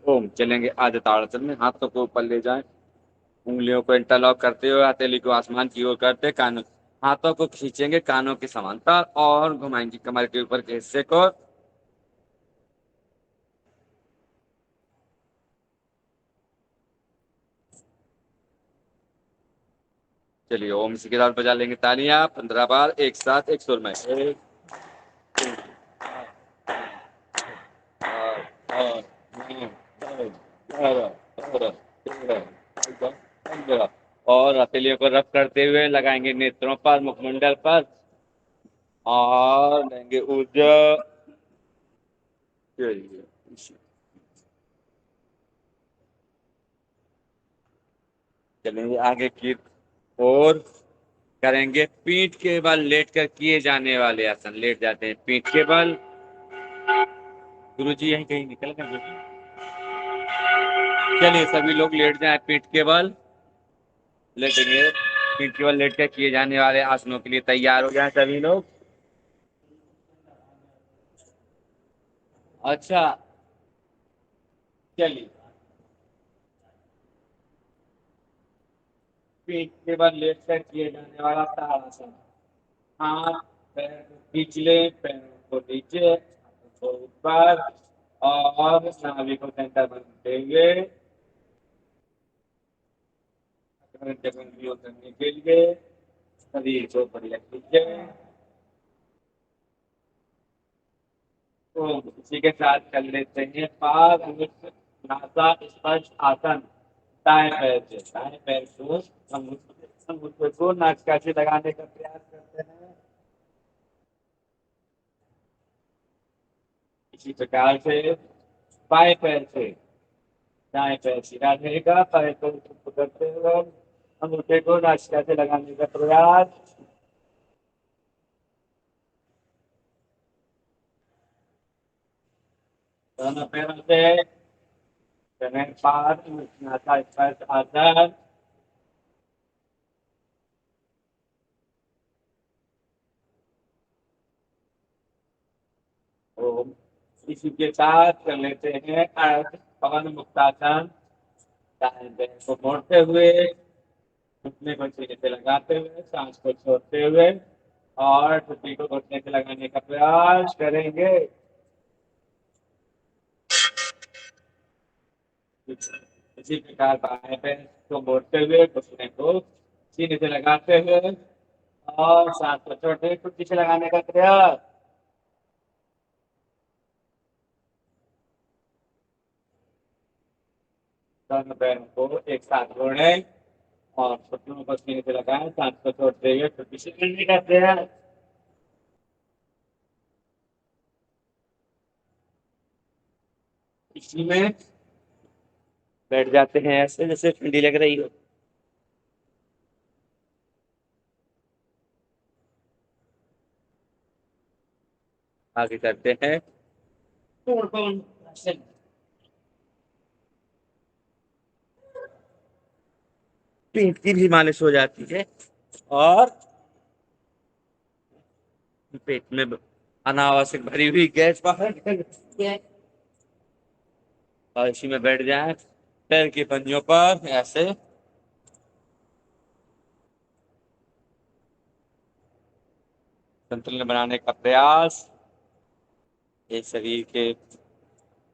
ओम चलेंगे आधे ताड़ासन में। हाथों को ऊपर ले जाएं, उंगलियों को इंटरलॉक करते हुए हथेली को आसमान की ओर करते, कानों हाथों को खींचेंगे कानों के समांतर और घुमाएंगे कमर के ऊपर के हिस्से को। चलिए ओम इसी के साथ बजा लेंगे तालियां 15 बार एक साथ एक सुर में। एक, और हथेलियों को रब करते हुए लगाएंगे नेत्रों पर, मुखमंडल पर और लेंगे ऊर्जा। चलेंगे आगे की और करेंगे पीठ के बल लेटकर किए जाने वाले आसन। लेट जाते हैं पीठ के बल। गुरुजी यहीं कहीं निकल गए। चलिए सभी लोग लेट जाएं पीठ के बल। लेटेंगे पीठ के बल लेटकर किए जाने वाले आसनों के लिए तैयार हो जाएं सभी लोग। अच्छा चलिए पीठ के बल लेटकर किए जाने वाला ताड़ासन। हाथ पैर को खींच ले, पैरों को नीचे, हाथों को ऊपर और नाभि को सेंटर बनते हुए करने के लिए शरीर को बढ़िया खींचे। तो इसी के साथ कर लेते हैं पाद नासा स्पर्श आसन। दाएं पैर से दाएं पैर को अंगूठे को नासिका से लगाने का प्रयास करते हैं। इसी प्रकार से बाएं पैर से दाएं पैर सीधा रहेगा, पैर को पकड़ते हुए अंगूठे को नासिका से लगाने का प्रयास। दोनों पैरों से पाद नासा स्पर्श आसन। ओम इसी के साथ कर लेते हैं पवन मुक्तासन। दाएं पैर को मोड़ते हुए घुटने को सीने से लगाते हुए सांस को छोड़ते हुए और ठुड्डी को घुटने से लगाने का प्रयास करेंगे। इसी प्रकार बाएं पैर को मोड़ते हुए घुटने को सीने से लगाते हुए और सांस को छोड़ते हुए ठुड्डी से लगाने का प्रयास। दोनों पैरों को एक साथ जोड़ें और घुटनों को सीने पे लगाएं, सांस को छोड़ते हुए छोटी सी उंगली करते हैं। इसी में बैठ जाते हैं ऐसे जैसे ठंडी लग रही हो। आगे करते हैं पूर्ण आसन। पीठ की भी मालिश हो जाती है और पेट में अनावश्यक भरी हुई गैस बाहर निकल जाती है। और इसी में बैठ जाए पैर की पंजों पर ऐसे। संतुलन बनाने का प्रयास। ये शरीर के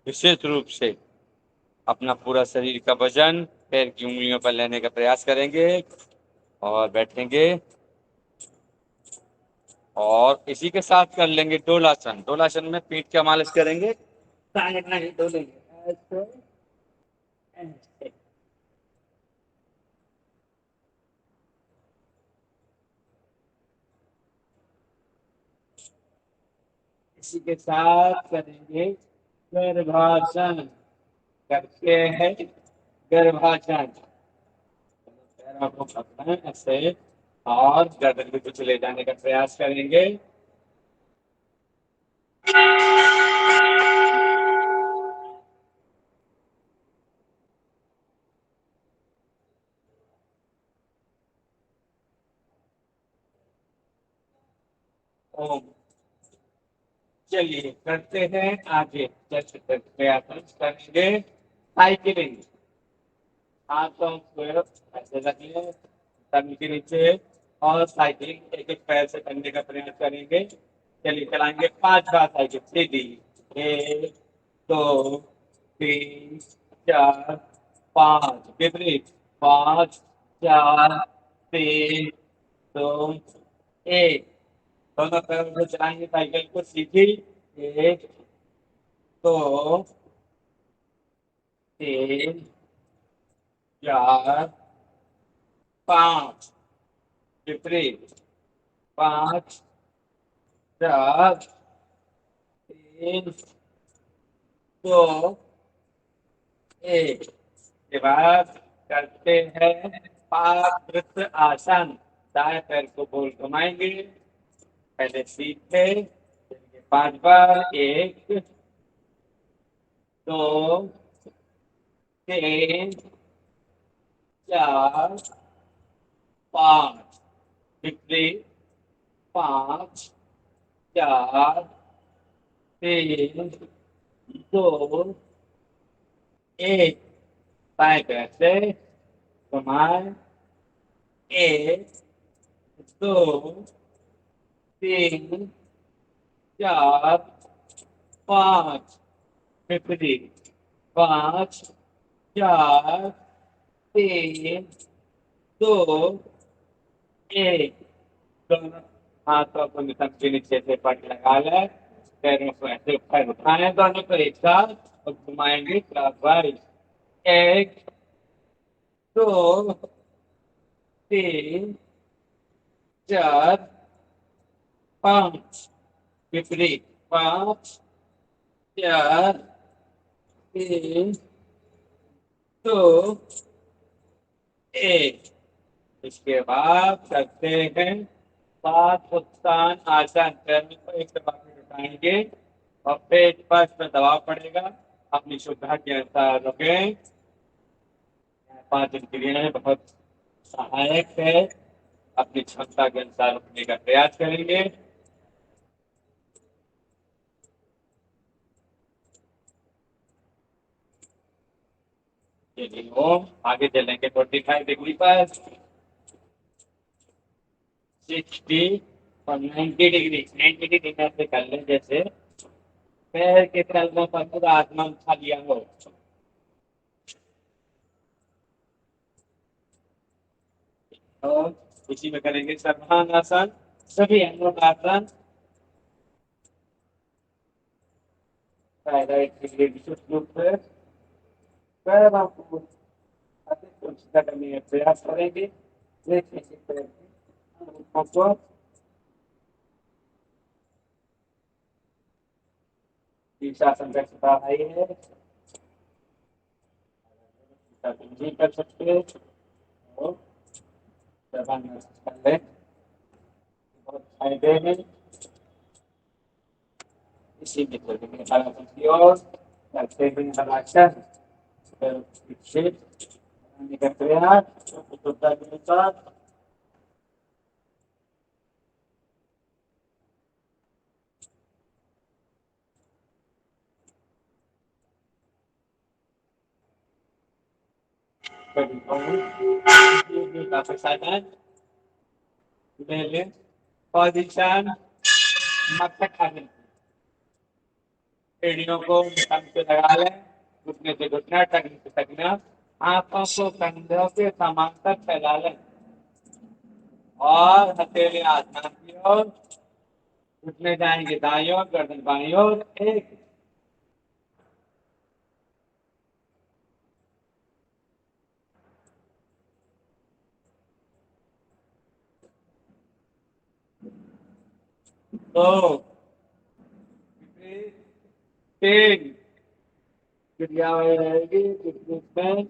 विशेष रूप से अपना पूरा शरीर का वजन पैर की उंगलियों पर लेने का प्रयास करेंगे और बैठेंगे। और इसी के साथ कर लेंगे डोलासन। डोलासन में पीठ का मालिश करेंगे, दाएं दाएं डोलेंगे ऐसे ऐसे। इसी के साथ करेंगे गर्भासन। करते हैं गर्भासन। पैरों को पकड़ें ऐसे और गर्दन को कुछ ले जाने का प्रयास करेंगे। ओम। चलिए करते हैं आगे। जैसे प्रयास करेंगे साइकिलिंग। हाथों को ऐसे रख लें तंग के नीचे और साइकिलिंग एक एक पैर से करने का प्रयास करेंगे। चलिए चलाएंगे 5 बार साइकिल सीधी। 1 2 3 4 5 विपरीत। 5 4 3 2 1। दोनों पैरों से चलाएंगे साइकिल को सीधी। 1 2 3 4 5 विपरीत। 5 4 3 2 1। के बाद करते हैं पादवृत्त आसन। दाएं पैर को गोल घुमाएंगे। पहले सीधे 5 बार। 1 2 3 4 5 विपरीत। 5 4 3 2 1। बाएं पैर से घुमाएं। 1 2 3 4 5 विपरीत। 5 4 3 2 1। दोनों हाथों को नितंब के नीचे से पट लगा लें। पैरों को ऐसे ऊपर उठाएं दोनों को एक साथ और घुमाएंगे क्लॉकवाइज। 1 2 3 4 5 विपरीत। 5 4 3 2 1। इसके बाद करते हैं पाद उत्थान आसन। पैरों को एक दबा के उठाएंगे और पेट पर इस पर दबाव पड़ेगा। अपनी शुद्धता के अनुसार रुकें। 5 क्रियाएं बहुत सहायक है। अपनी क्षमता के अनुसार रुकने का प्रयास करेंगे। चलिए ओम। आगे चलेंगे 45 डिग्री पर। 60 और 90 डिग्री। 90 डिग्री में से कर लें जैसे पैर के तलवों पर पूरा आत्मा उठा लिया हो। और इसी में करेंगे सर्वांगासन। सभी अंगों का आसन। थायराइड के लिए विशेष रूप से पैरों को कोशिश करने का प्रयास करेंगे। देखिए किस तरह से आपको शीर्षासन कर चुका है ये शीर्षासन भी कर सकते हैं और जबान कर ले बहुत फायदे में इसी मित्र के निकाला की ओर करते हुए हमारा पीछे करने का प्रयास कुशलता के साथ काफी साधन ले ले पोजीशन मत खाने एड़ियों को कंध पे लगा लें घुटने से घुटना टखने से टखना आंखों को कंधों के समांतर फैला लें और हथेली आसमान की ओर घुटने जाएंगे दाईं ओर गर्दन बाईं ओर एक दो तीन क्रिया हुई रहेगी कितनी में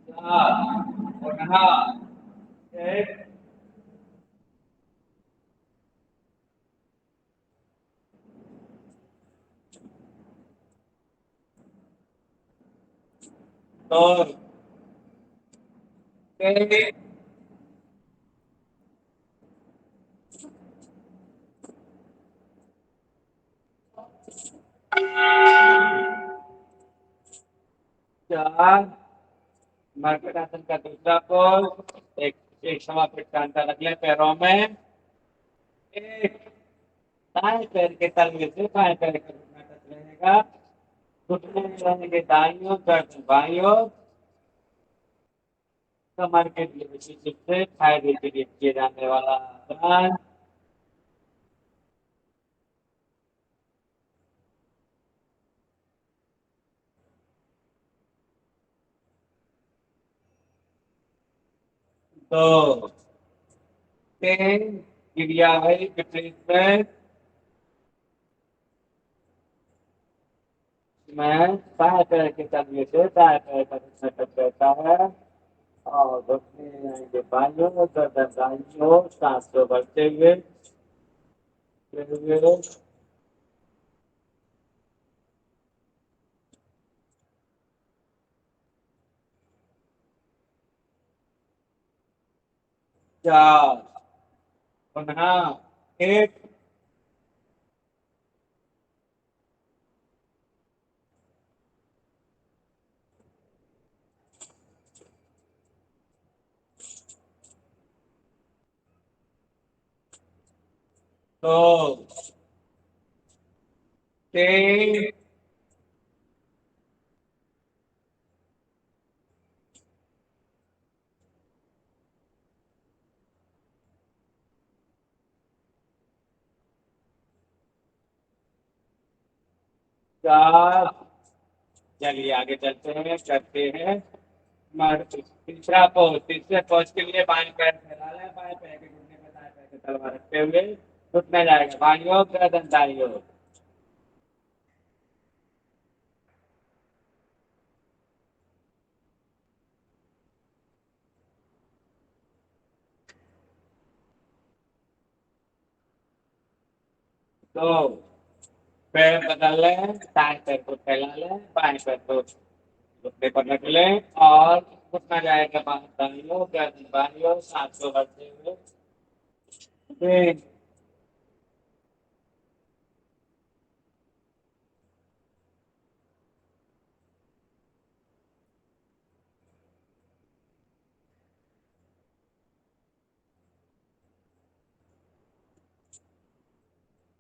4 पुनः 1 2 3 4 मर्कटासन का दूसरा पोज एक एक समापित कांटा रख लें पैरों में एक दाएं पैर के तलवे से बाएं पैर का घुटना टच रहेगा घुटने में रहने के दाईं ओर गर्दन बाईं ओर कमर के लिए विशेष रूप से फायदे के लिए किए जाने वाला आसन दो तीन क्रिया है विपरीत में मैं बाएं पैर के तलवे से दाएं पैर का घुटना टच रहता है और घुटने के बाईं ओर गर्दन दाईं ओर सांस को भरते हुए चार पुनः एक दो तीन चार चलिए आगे चलते हैं करते हैं तीसरा पोज तीसरे पोज के लिए बाएं पैर फैला लें बाएं पैर के घुटने पे दाएं पैर के तलवा रखते हुए घुटना जाएगा बाईं ओर गर्दन दाईं ओर तो पैर बदल लें दाएं पैर को फैला लें बाएं पैर को घुटने पर रख लें और घुटना जाएगा दाईं ओर गर्दन बाईं ओर सांस को भरते हुए 3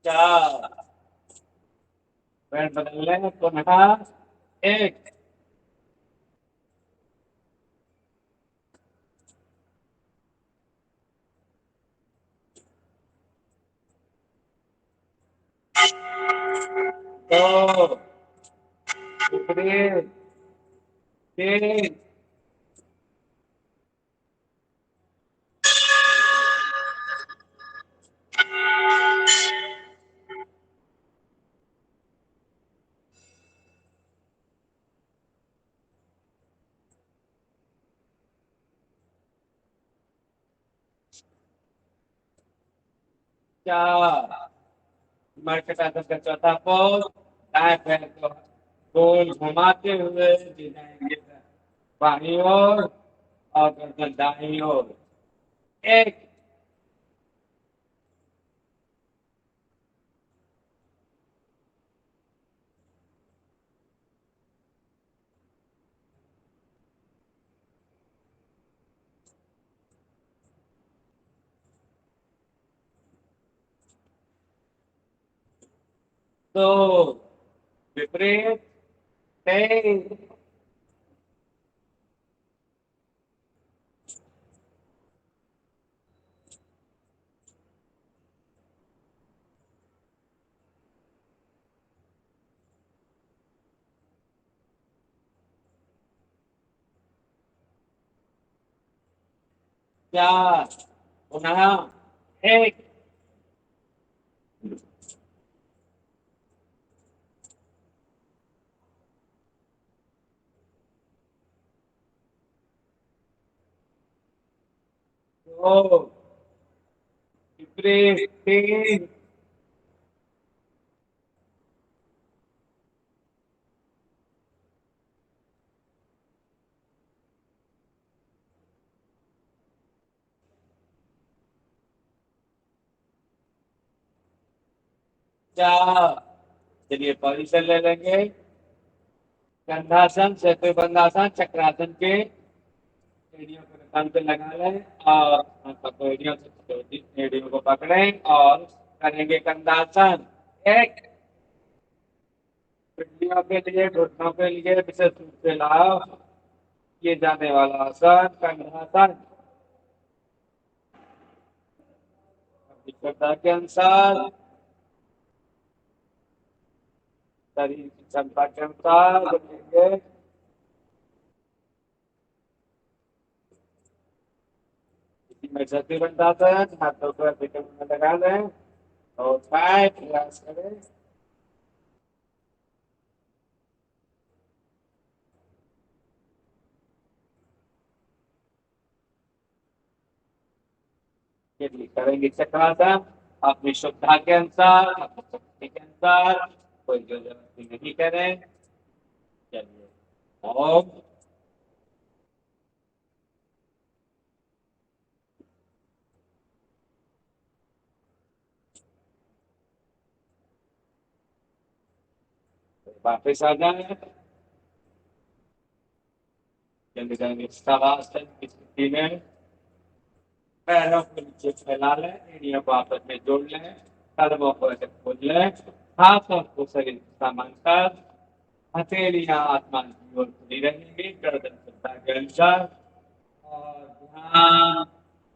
4 पैर बदल लें पुनः एक तो विपरीत तीन चार मरकट आसन का चौथा पोज दाएं पैर को गोल घुमाते हुए जाएंगे बाईं ओर और गर्दन दाईं ओर एक दो विपरीत तीन चार पुनः एक दो विपरीत तीन चार चलिए पोजीशन ले लेंगे कंधासन सेतुबंधासन चक्रासन के एड़ियों को कान पे लगा लें और एड़ियों से एड़ियों को पकड़ें और करेंगे कंधासन एक पिंडियों के लिए घुटनों के लिए विशेष रूप से लाभ किए जाने वाला आसन कंधासन विफलता के अनुसार शरीर की क्षमता के अनुसार करेंगे में छत्ती बनता है हाथों को पीछे में लगा लें और पाए प्रयास करें के लिए करेंगे चक्रासन अपनी श्रद्धा के अनुसार अपनी शक्ति के अनुसार कोई जबरदस्ती नहीं करें चलिए ओम वापस आ जाए जल्दी जल्दी शवासन की स्थिति में पैरों को नीचे फैला लें एड़ियों को आपस में जोड़ लें कदमों को ऐसे खोल लें हाथों को शरीर समांतर हथेलियां आसमान की ओर खुली रहेंगी गर्दन श्रद्धा के अनुसार और ध्यान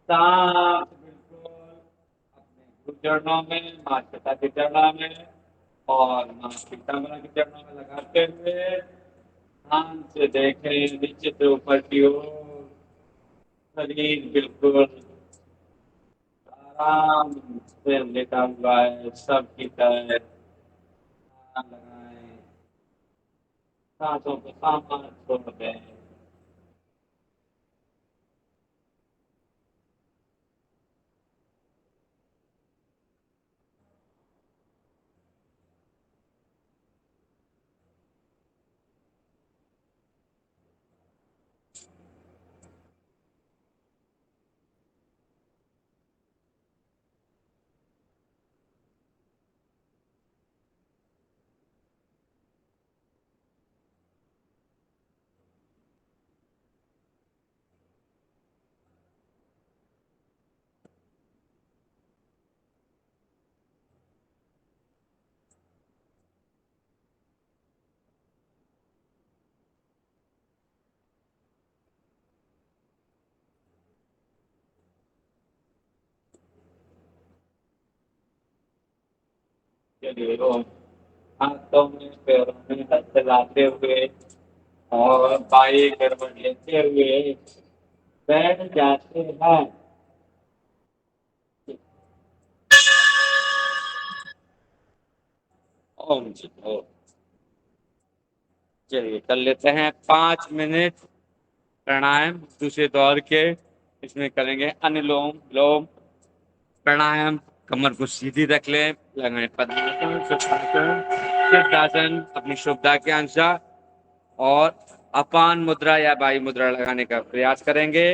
शांत बिल्कुल अपने चरणों में माँ पिता के चरणों में और माँ पीताम्बरा के चरणों में लगाते हुए ध्यान से देखें नीचे से ऊपर की ओर शरीर बिल्कुल आराम से लेटा हुआ है सबकी तरह ध्यान लगाएं सांसों को सामान्य छोड़ दें चलिए ओम हाथों में पैरों में हाथ चलाते हुए और बाई गड़बड़ लेते हुए बैठ जाते हैं। ओम जी ओम। चलिए कर लेते हैं 5 मिनट प्राणायाम दूसरे दौर के। इसमें करेंगे अनुलोम विलोम प्राणायाम। कमर को सीधी रख लें, लगाएं पद्मासन, सुखासन, सिद्धासन अपनी शुभता के अनुसार और अपान मुद्रा या वायु मुद्रा लगाने का प्रयास करेंगे।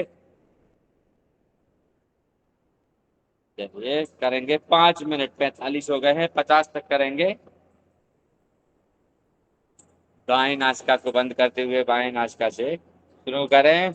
चलिए करेंगे 5 मिनट। 45 हो गए हैं, 50 तक करेंगे। दाएं नासिका को बंद करते हुए बाएं नासिका से शुरू करें।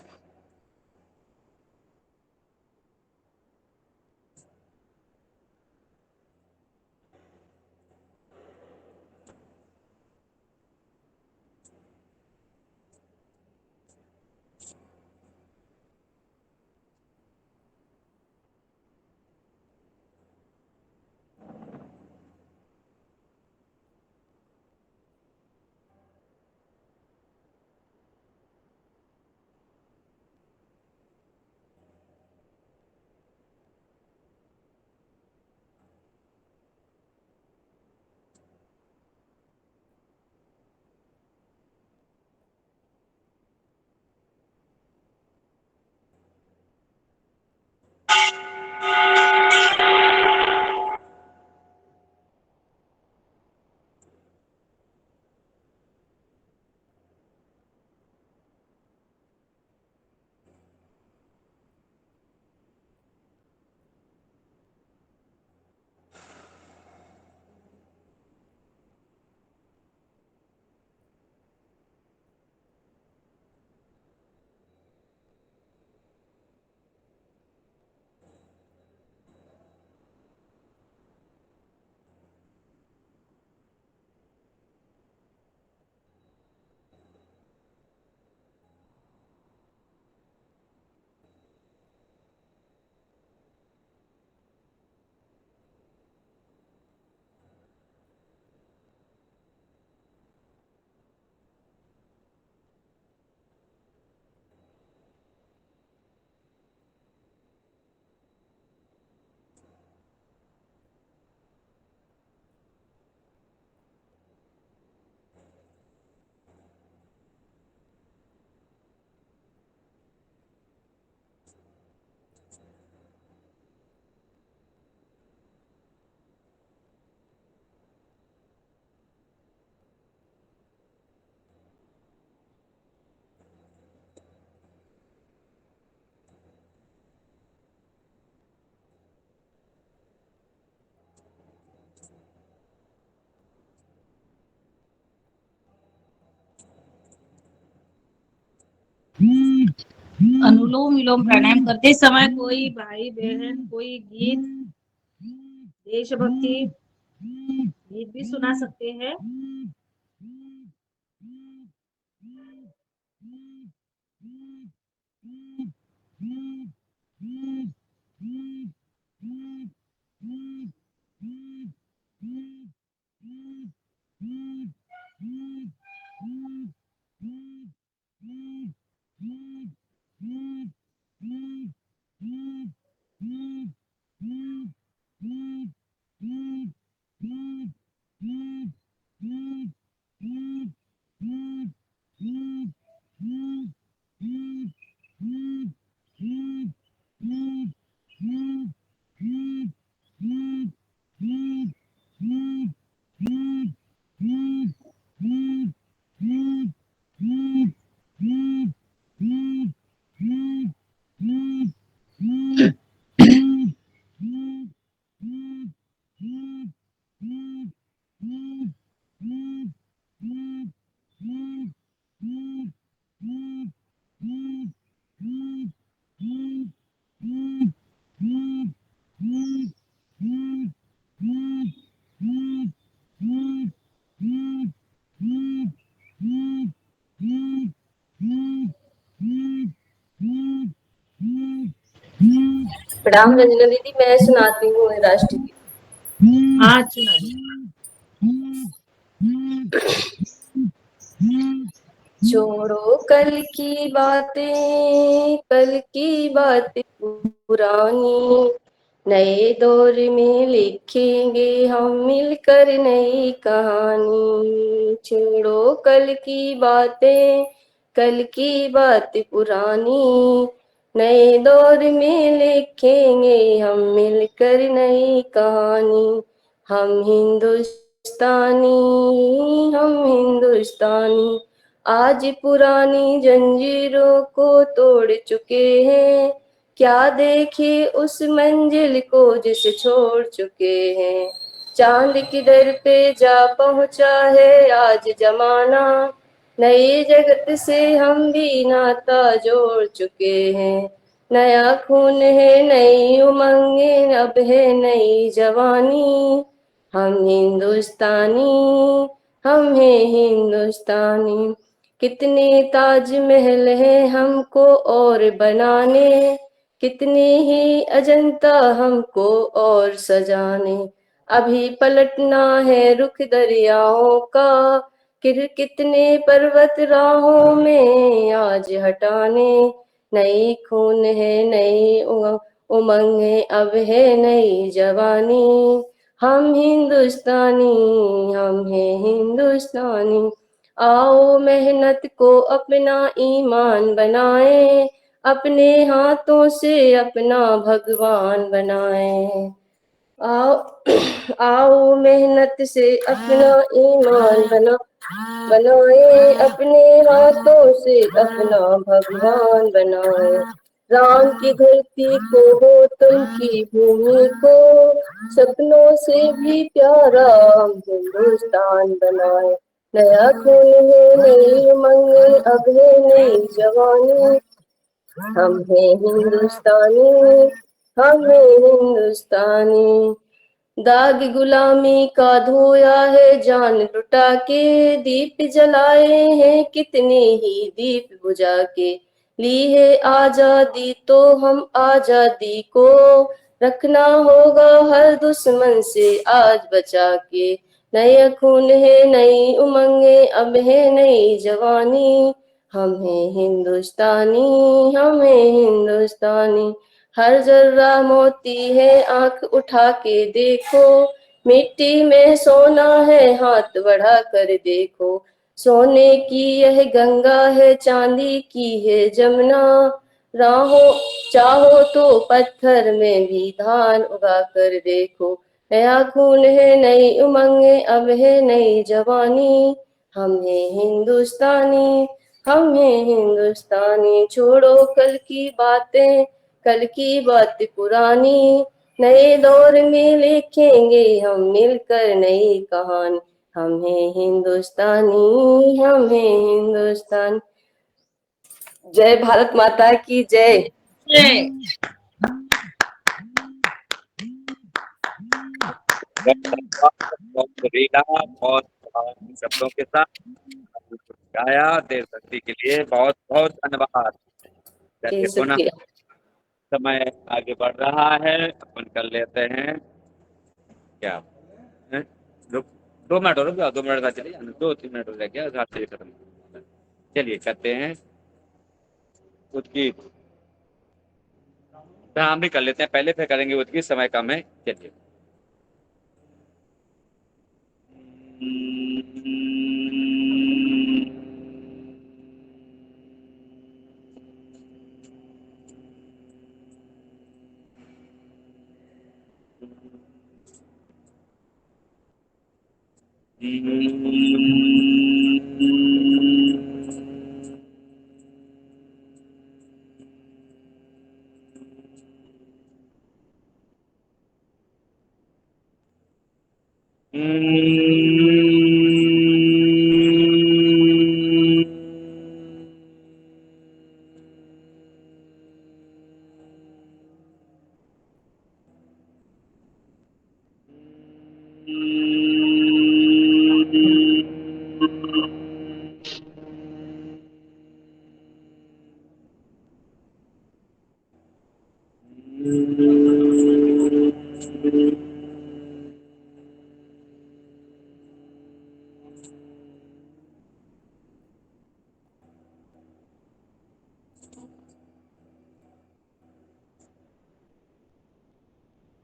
अनुलोम विलोम प्राणायाम करते समय कोई भाई बहन कोई गीत देशभक्ति गीत भी सुना सकते हैं। प्रणाम रंजना दीदी, मैं सुनाती हूँ राष्ट्रीय गीत। हाँ सुना दो। छोड़ो कल की बातें पुरानी, नए दौर में लिखेंगे हम मिलकर नई कहानी। छोड़ो कल की बातें पुरानी, नए दौर में लिखेंगे हम मिलकर नई कहानी। हम हिंदुस्तानी आज पुरानी जंजीरों को तोड़ चुके हैं, क्या देखे उस मंजिल को जिसे छोड़ चुके हैं। चांद की दर पे जा पहुंचा है आज जमाना, नए जगत से हम भी नाता जोड़ चुके हैं। नया खून है नई उमंगें अब है नई जवानी, हम हिंदुस्तानी हम हैं हिंदुस्तानी। कितने ताजमहल हैं हमको और बनाने, कितने ही अजंता हमको और सजाने। अभी पलटना है रुख दरियाओं का, कितने पर्वत राहों में आज हटाने। नई खून है नई उमंग है अब है नई जवानी, हम हैं हिंदुस्तानी। आओ मेहनत को अपना ईमान बनाएं, अपने हाथों से अपना भगवान बनाएं। आओ आओ मेहनत से अपना ईमान बनाए, अपने हाथों से अपना भगवान बनाए। राम की धरती को हो तुम की भूमि को, सपनों से भी प्यारा हम हिंदुस्तान बनाए। नया खून है नई उमंग अब है नई जवानी, हम हैं हिंदुस्तानी हम हैं हिंदुस्तानी। दाग गुलामी का धोया है जान लुटा के, दीप जलाए हैं कितने ही दीप बुझा के। ली है आजादी तो हम आजादी को रखना होगा हर दुश्मन से आज बचा के। नया खून है नई उमंगे अब है नई जवानी, हम हैं हिंदुस्तानी। हर जर्रा मोती है आंख उठा के देखो, मिट्टी में सोना है हाथ बढ़ा कर देखो। सोने की यह गंगा है चांदी की है जमुना, राहों चाहो तो पत्थर में भी धान उगा कर देखो। नया खून है नई उमंग अब है नई जवानी, हम हैं हिंदुस्तानी। छोड़ो कल की बात पुरानी, नए दौर में लिखेंगे हम मिलकर नई कहानी। हम हैं हिंदुस्तान। जय भारत माता की जय। जय। बहुत रीना बहुत शब्दों के साथ गाया देशभक्ति के लिए बहुत बहुत धन्यवाद। चलिए पुनः शुक्रिया। समय आगे बढ़ रहा है, अपन कर लेते हैं क्या हैं? 2 मिनट और रुक जाओ, 2 मिनट बाद चलिए 2-3 मिनट हो रह गया घर से खत्म। चलिए करते हैं उद्गीत, हम भी कर लेते हैं पहले फिर करेंगे उद्गीत, समय कम है। चलिए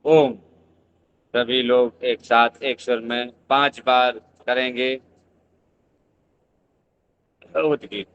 ओम। सभी लोग एक साथ एक सुर में 5 बार करेंगे उद्गीत।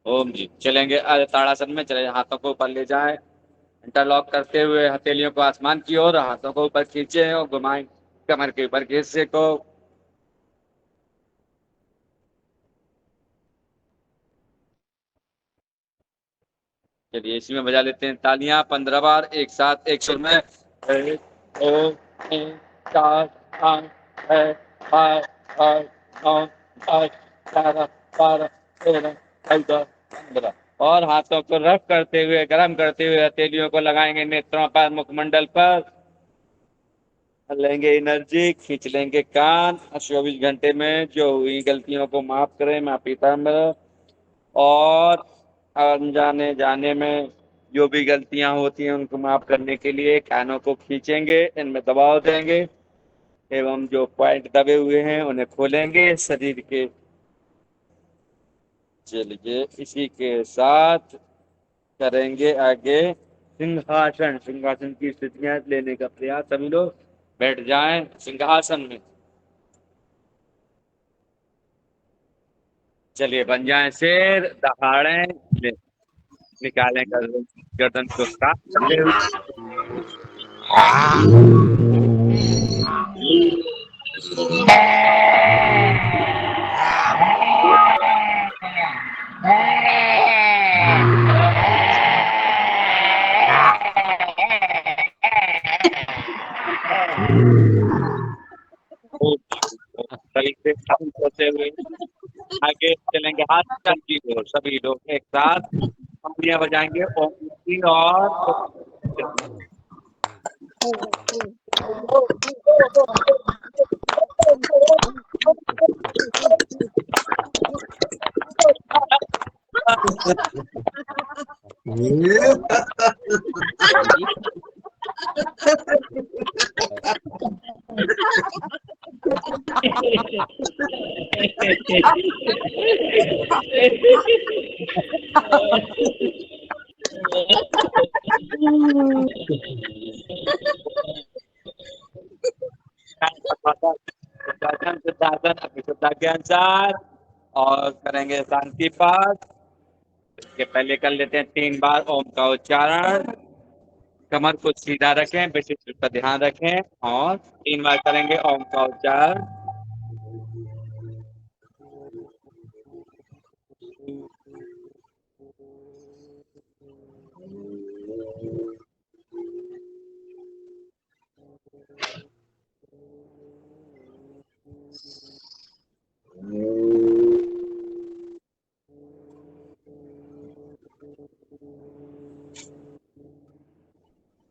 ओम जी। चलेंगे ताड़ासन में, चले हाथों को ऊपर ले जाएं, इंटरलॉक करते हुए हथेलियों को आसमान की ओर, हाथों को ऊपर खींचे और घुमाएं कमर के ऊपर के हिस्से को। चलिए इसी में बजा लेते हैं तालियां 15 बार एक साथ एक सुर में। 1 2 3 4 5 6 7 8 9 10 11 12 13 14 15। और हाथों को रफ करते हुए गर्म करते हुए हथेलियों को लगाएंगे नेत्रों पर, मुखमंडल पर, लेंगे एनर्जी, खींच लेंगे कान। 24 घंटे में जो हुई गलतियों को माफ करें, माफी तंत्र। और अनजाने जाने में जो भी गलतियां होती हैं उनको माफ करने के लिए कानों को खींचेंगे, इनमें दबाव देंगे एवं जो पॉइंट दबे हुए हैं उन्हें खोलेंगे शरीर के। चलिए इसी के साथ करेंगे आगे सिंहासन। सिंहासन की स्थितियां लेने का प्रयास। सभी लोग बैठ जाएं सिंहासन में। चलिए बन जाएं शेर, दहाड़ें, निकालें गर्दन को साफ करते हुए। सही से शांत होते हुए आगे चलेंगे हाथ चल की ओर। सभी लोग एक साथ तालियां बजाएंगे ओम की और के अनुसार और करेंगे शांति पाठ। इसके पहले कर लेते हैं 3 बार ओम का उच्चारण। कमर को सीधा रखें, विशिष्ट पर ध्यान रखें और 3 बार करेंगे ओम का उच्चारण।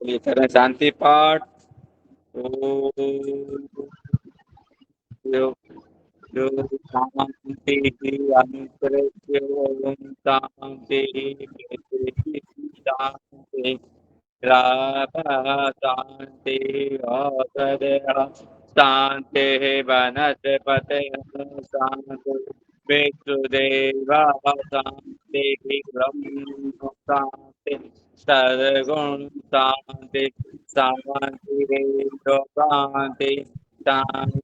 चलिए करें शांति पाठ। शांति अंतरिक्ष ओम शांति शांति शांति शांति वनस्पते शांति विष्णुदेवा शांति ब्रह्म शांति सद्गुण शांति शांति शांति शांति